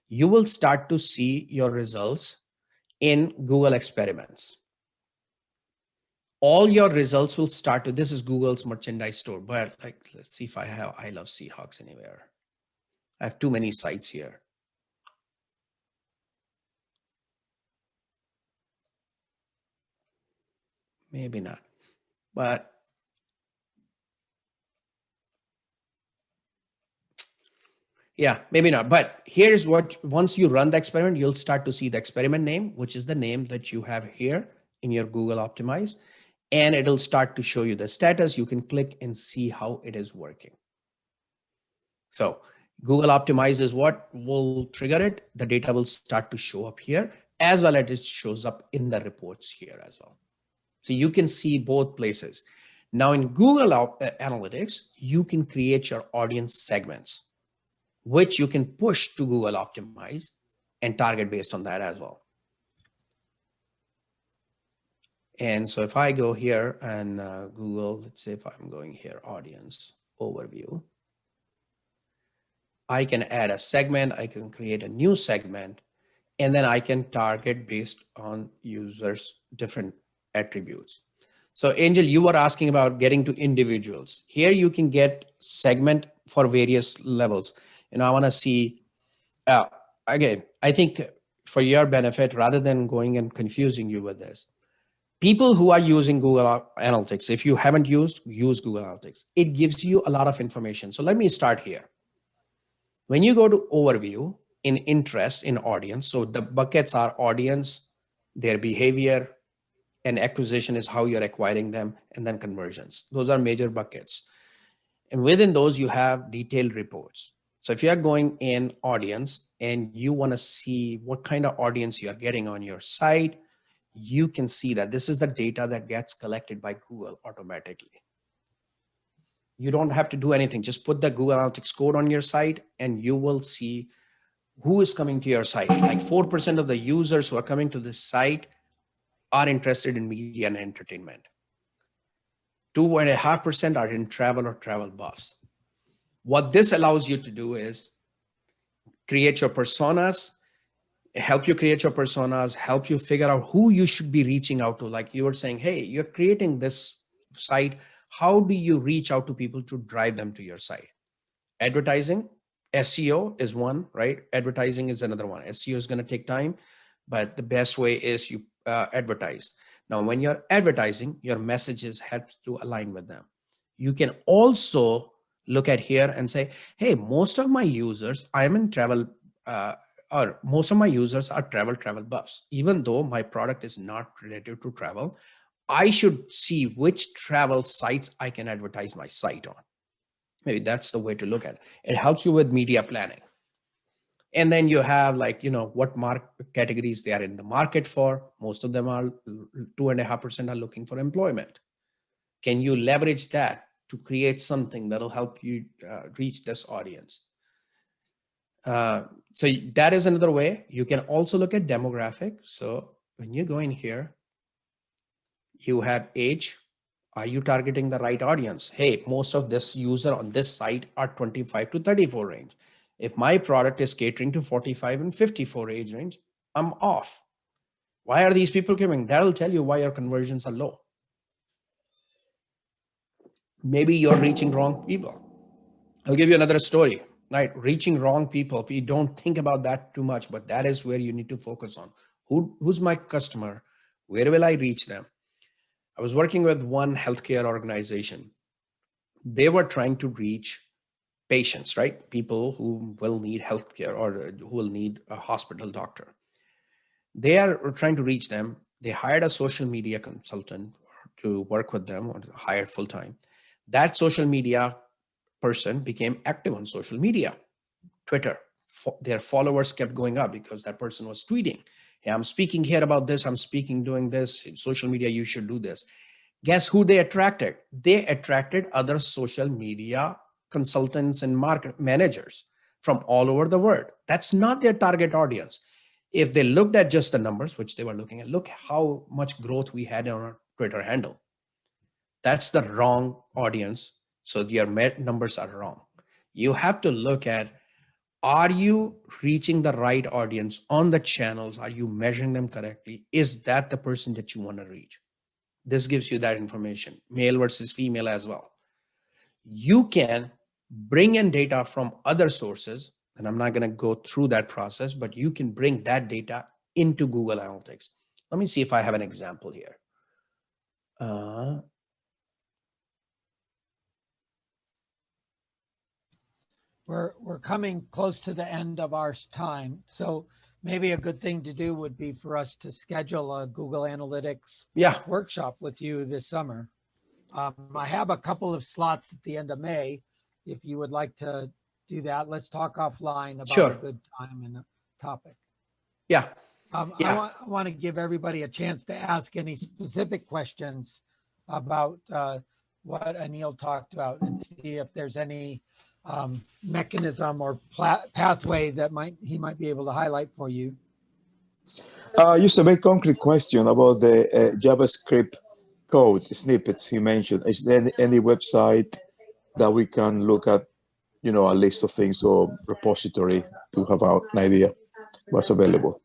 you will start to see your results in Google Experiments. All your results will start to, this is Google's merchandise store, but let's see if I have I Love Seahawks anywhere. I have too many sites here. Maybe not, but yeah, maybe not. But here's what, once you run the experiment, you'll start to see the experiment name, which is the name that you have here in your Google Optimize, and it'll start to show you the status. You can click and see how it is working. So Google Optimize is what will trigger it. The data will start to show up here, as well as it shows up in the reports here as well. So you can see both places. Now in Google Analytics, you can create your audience segments, which you can push to Google Optimize and target based on that as well. And so if I go here and Google, let's say if I'm going here, audience overview, I can add a segment, I can create a new segment, and then I can target based on users' different attributes. So Angel, you were asking about getting to individuals. Here you can get segment for various levels. And I want to see, again, I think for your benefit, rather than going and confusing you with this, people who are using Google Analytics, if you haven't use Google Analytics. It gives you a lot of information. So let me start here. When you go to overview, in interest, in audience, so the buckets are audience, their behavior, and acquisition is how you're acquiring them, and then conversions. Those are major buckets. And within those, you have detailed reports. So if you're going in audience and you want to see what kind of audience you're getting on your site, you can see that this is the data that gets collected by Google automatically. You don't have to do anything. Just put the Google Analytics code on your site and you will see who is coming to your site. Like 4% of the users who are coming to this site are interested in media and entertainment. 2.5% are in travel or travel buffs. What this allows you to do is create your personas, help you create your personas, help you figure out who you should be reaching out to. Like you were saying, hey, you're creating this site. How do you reach out to people to drive them to your site? Advertising, SEO is one, right? Advertising is another one. SEO is going to take time, but the best way is you advertise. Now, when you're advertising, your messages help to align with them. You can also look at here and say, hey, most of my users, I'm in travel, or most of my users are travel buffs. Even though my product is not related to travel, I should see which travel sites I can advertise my site on. Maybe that's the way to look at it. It helps you with media planning. And then you have like, what market categories they are in the market for. Most of them are 2.5% are looking for employment. Can you leverage that to create something that'll help you reach this audience? So that is another way. You can also look at demographic. So when you go in here, you have age. Are you targeting the right audience? Hey, most of this user on this site are 25 to 34 range. If my product is catering to 45 and 54 age range, I'm off. Why are these people coming? That'll tell you why your conversions are low. Maybe you're reaching wrong people. I'll give you another story, right? Reaching wrong people. You don't think about that too much, but that is where you need to focus on. Who's my customer? Where will I reach them? I was working with one healthcare organization. They were trying to reach patients, right? People who will need healthcare or who will need a hospital doctor. They are trying to reach them. They hired a social media consultant to work with them, or hired full time. That social media person became active on social media, Twitter. Their followers kept going up because that person was tweeting, hey, I'm speaking here about this. I'm speaking, doing this. Social media, you should do this. Guess who they attracted? They attracted other social media consultants and market managers from all over the world. That's not their target audience. If they looked at just the numbers, which they were looking at, look how much growth we had on our Twitter handle. That's the wrong audience. So your numbers are wrong. You have to look at, are you reaching the right audience on the channels? Are you measuring them correctly? Is that the person that you want to reach? This gives you that information, male versus female as well. You can bring in data from other sources, and I'm not going to go through that process, but you can bring that data into Google Analytics. Let me see if I have an example here. We're coming close to the end of our time. So maybe a good thing to do would be for us to schedule a Google Analytics workshop with you this summer. I have a couple of slots at the end of May. If you would like to do that, let's talk offline about a good time and a topic. Yeah. I want to give everybody a chance to ask any specific questions about what Anil talked about and see if there's any mechanism or pathway that he might be able to highlight for you. Just a very concrete question about the JavaScript code snippets he mentioned. Is there any website that we can look at, a list of things or repository to have an idea what's available?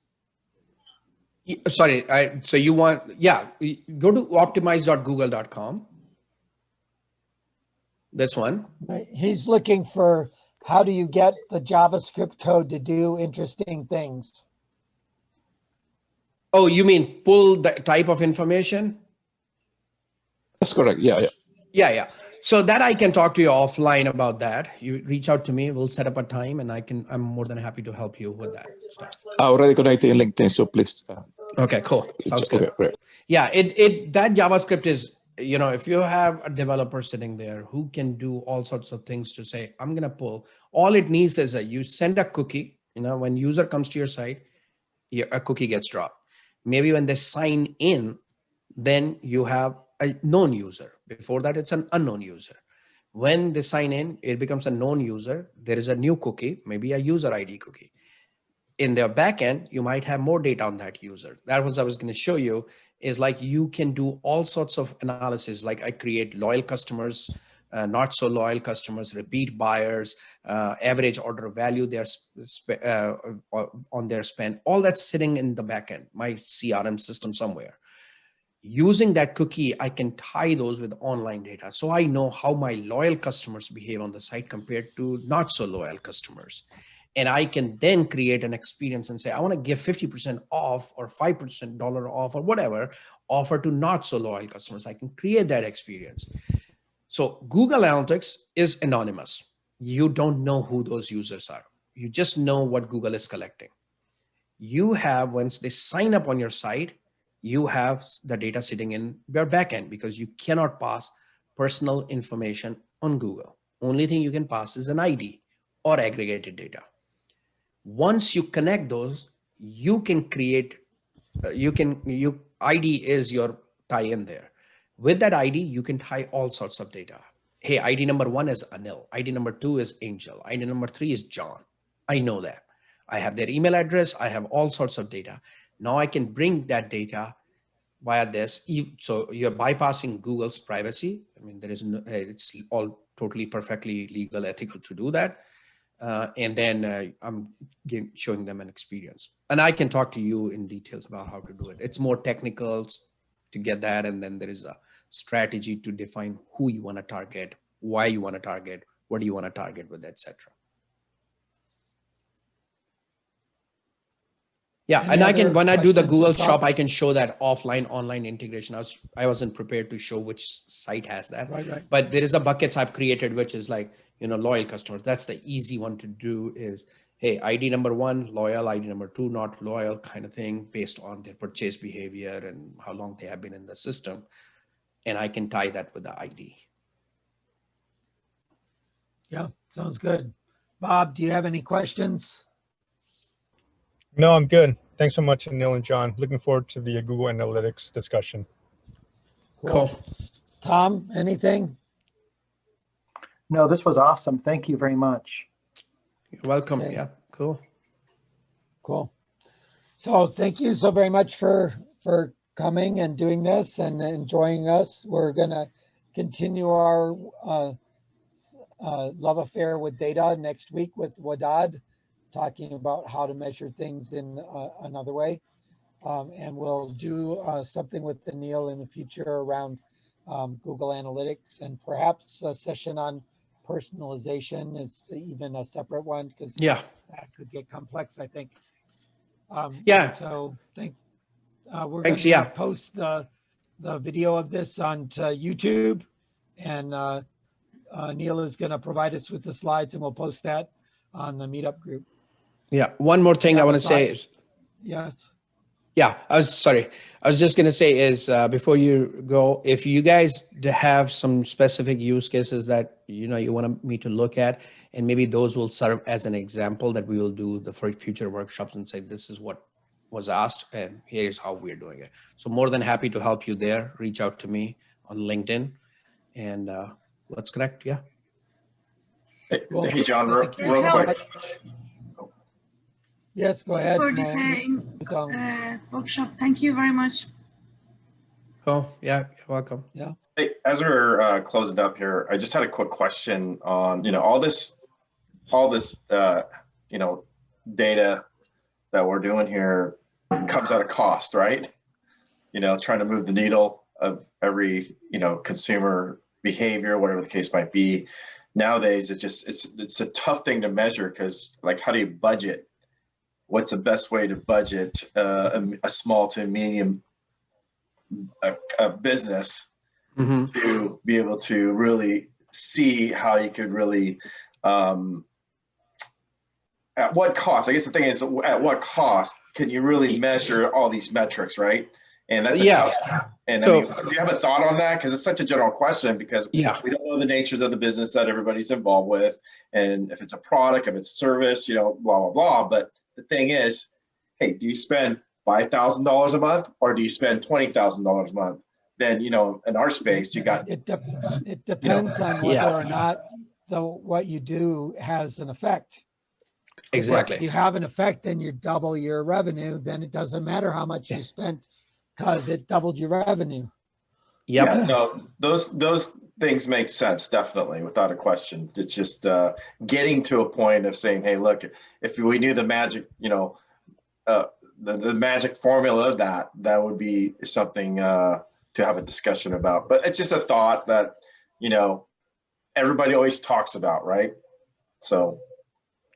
Sorry, so you want, go to optimize.google.com. This one. He's looking for, how do you get the JavaScript code to do interesting things? Oh, you mean pull the type of information? That's correct. Yeah. So that I can talk to you offline about that. You reach out to me, we'll set up a time, and I'm more than happy to help you with that stuff. I already connected in LinkedIn, so please. Okay, cool. Sounds good. Okay, great. Yeah, that JavaScript is, if you have a developer sitting there who can do all sorts of things to say, I'm going to pull, all it needs is you send a cookie, when user comes to your site, a cookie gets dropped. Maybe when they sign in, then you have a known user. Before that, it's an unknown user. When they sign in, it becomes a known user. There is a new cookie, maybe a user ID cookie. in their backend, you might have more data on that user. That was I was going to show you, is like you can do all sorts of analysis. Like I create loyal customers, not so loyal customers, repeat buyers, average order value, on their spend. All that's sitting in the backend, my CRM system somewhere. Using that cookie, I can tie those with online data. So I know how my loyal customers behave on the site compared to not so loyal customers. And I can then create an experience and say, I want to give 50% off or 5% off or whatever offer to not so loyal customers. I can create that experience. So Google Analytics is anonymous. You don't know who those users are. You just know what Google is collecting. You have, once they sign up on your site, you have the data sitting in your backend because you cannot pass personal information on Google. Only thing you can pass is an ID or aggregated data. Once you connect those, you can create, ID is your tie-in there. With that ID, you can tie all sorts of data. Hey, ID number 1 is Anil. ID number 2 is Angel. ID number 3 is John. I know that. I have their email address. I have all sorts of data. Now I can bring that data via this. So you're bypassing Google's privacy. I mean, there is no, it's all totally perfectly legal, ethical to do that. And then I'm showing them an experience. And I can talk to you in details about how to do it. It's more technical to get that. And then there is a strategy to define who you want to target, why you want to target, what do you want to target with, etc. Yeah, and I can, when I do the Google Shop, I can show that offline, online integration. I wasn't prepared to show which site has that, Right. But there is a buckets I've created, which is like, loyal customers. That's the easy one to do is, hey, ID number 1, loyal, ID number 2, not loyal kind of thing based on their purchase behavior and how long they have been in the system. And I can tie that with the ID. Yeah, sounds good. Bob, do you have any questions? No, I'm good. Thanks so much, Anil and John. Looking forward to the Google Analytics discussion. Cool. Tom, anything? No, this was awesome. Thank you very much. You're welcome. Okay. Yeah, cool. Cool. So thank you so very much for coming and doing this and enjoying us. We're going to continue our love affair with data next week with Wadad, talking about how to measure things in another way. And we'll do something with Anil in the future around Google Analytics, and perhaps a session on personalization is even a separate one, because Yeah, that could get complex, I think. Yeah. So we're Thanks, going yeah. to post the video of this onto YouTube, and Neil is going to provide us with the slides, and we'll post that on the meetup group. Yeah. One more thing I want to say is, Yes. yeah, I was just going to say is before you go, if you guys have some specific use cases that, you want me to look at, and maybe those will serve as an example that we will do the future workshops and say, this is what was asked and here's how we're doing it. So more than happy to help you there. Reach out to me on LinkedIn and let's connect. Yeah. Hey, John, real quick. Yes, go ahead. For this workshop, thank you very much. Cool. Yeah, you're welcome. Yeah. Hey, as we're closing up here, I just had a quick question on, all this, data that we're doing here comes at a cost, right? Trying to move the needle of every, consumer behavior, whatever the case might be. Nowadays, it's a tough thing to measure because, like, how do you budget? What's the best way to budget a small to medium business to be able to really see how you could really, at what cost? I guess the thing is, at what cost can you really measure all these metrics, right? And that's tough. And so, do you have a thought on that? Because it's such a general question, because we don't know the natures of the business that everybody's involved with, and if it's a product, if it's service, blah, blah, blah. But the thing is, hey, do you spend $5,000 a month or do you spend $20,000 a month? Then, in our space, you got. It depends on whether or not what you do has an effect. Exactly. If you have an effect and you double your revenue, then it doesn't matter how much you spent because it doubled your revenue. Yep. Yeah, no, those things make sense, definitely, without a question. It's just getting to a point of saying, hey, look, if we knew the magic, the magic formula of that would be something to have a discussion about. But it's just a thought that, everybody always talks about, right? So.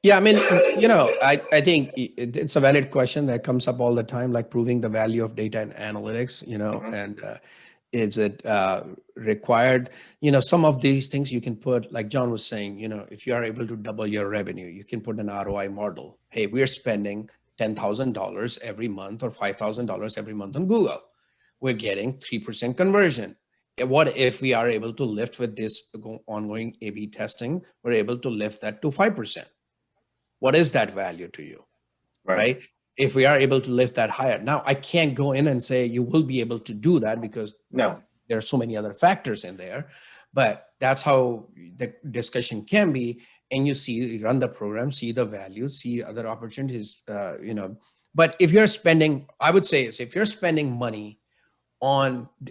Yeah, I mean, I think it's a valid question that comes up all the time, like proving the value of data and analytics, and is it required? Some of these things you can put, like John was saying, if you are able to double your revenue, you can put an ROI model. Hey, we're spending $10,000 every month or $5,000 every month on Google. We're getting 3% conversion. What if we are able to lift with this ongoing A/B testing, we're able to lift that to 5%? What is that value to you, right? If we are able to lift that higher. Now, I can't go in and say you will be able to do that because there are so many other factors in there, but that's how the discussion can be. And you run the program, see the value, see other opportunities, But if you're spending, I would say, if you're spending money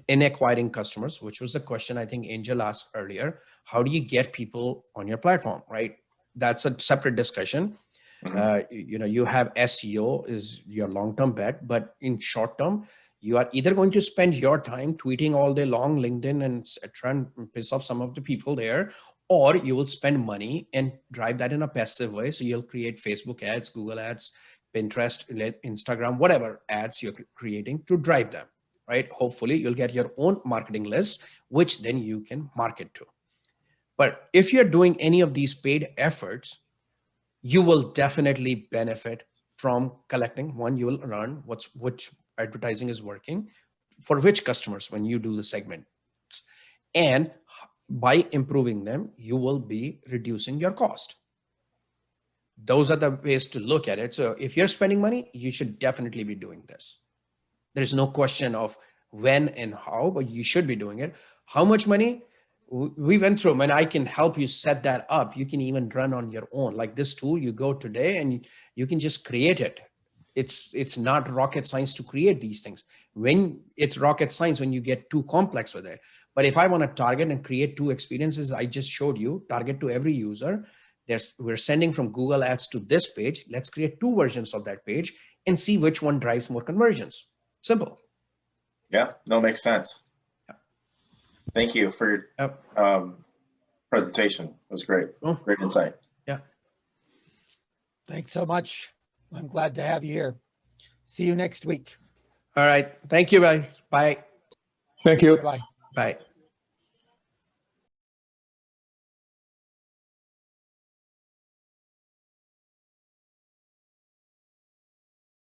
in acquiring customers, which was the question I think Angel asked earlier, how do you get people on your platform, right? That's a separate discussion. You have SEO is your long-term bet, but in short term, you are either going to spend your time tweeting all day long, LinkedIn, and try and piss off some of the people there, or you will spend money and drive that in a passive way. So you'll create Facebook ads, Google ads, Pinterest, Instagram, whatever ads you're creating to drive them, right? Hopefully you'll get your own marketing list, which then you can market to. But if you're doing any of these paid efforts, you will definitely benefit from collecting. One, you will learn which advertising is working for which customers when you do the segment. And by improving them, you will be reducing your cost. Those are the ways to look at it. So if you're spending money, you should definitely be doing this. There's no question of when and how, but you should be doing it. How much money? We went through, and I can help you set that up. You can even run on your own. Like this tool, you go today and you can just create it. It's not rocket science to create these things. When it's rocket science, when you get too complex with it. But if I want to target and create 2 experiences, I just showed you, target to every user. We're sending from Google Ads to this page. Let's create 2 versions of that page and see which one drives more conversions. Simple. Yeah, no, makes sense. Thank you for your presentation. It was great. Great insight. Yeah. Thanks so much. I'm glad to have you here. See you next week. All right. Thank you, guys. Bye. Thank you. Bye. Bye.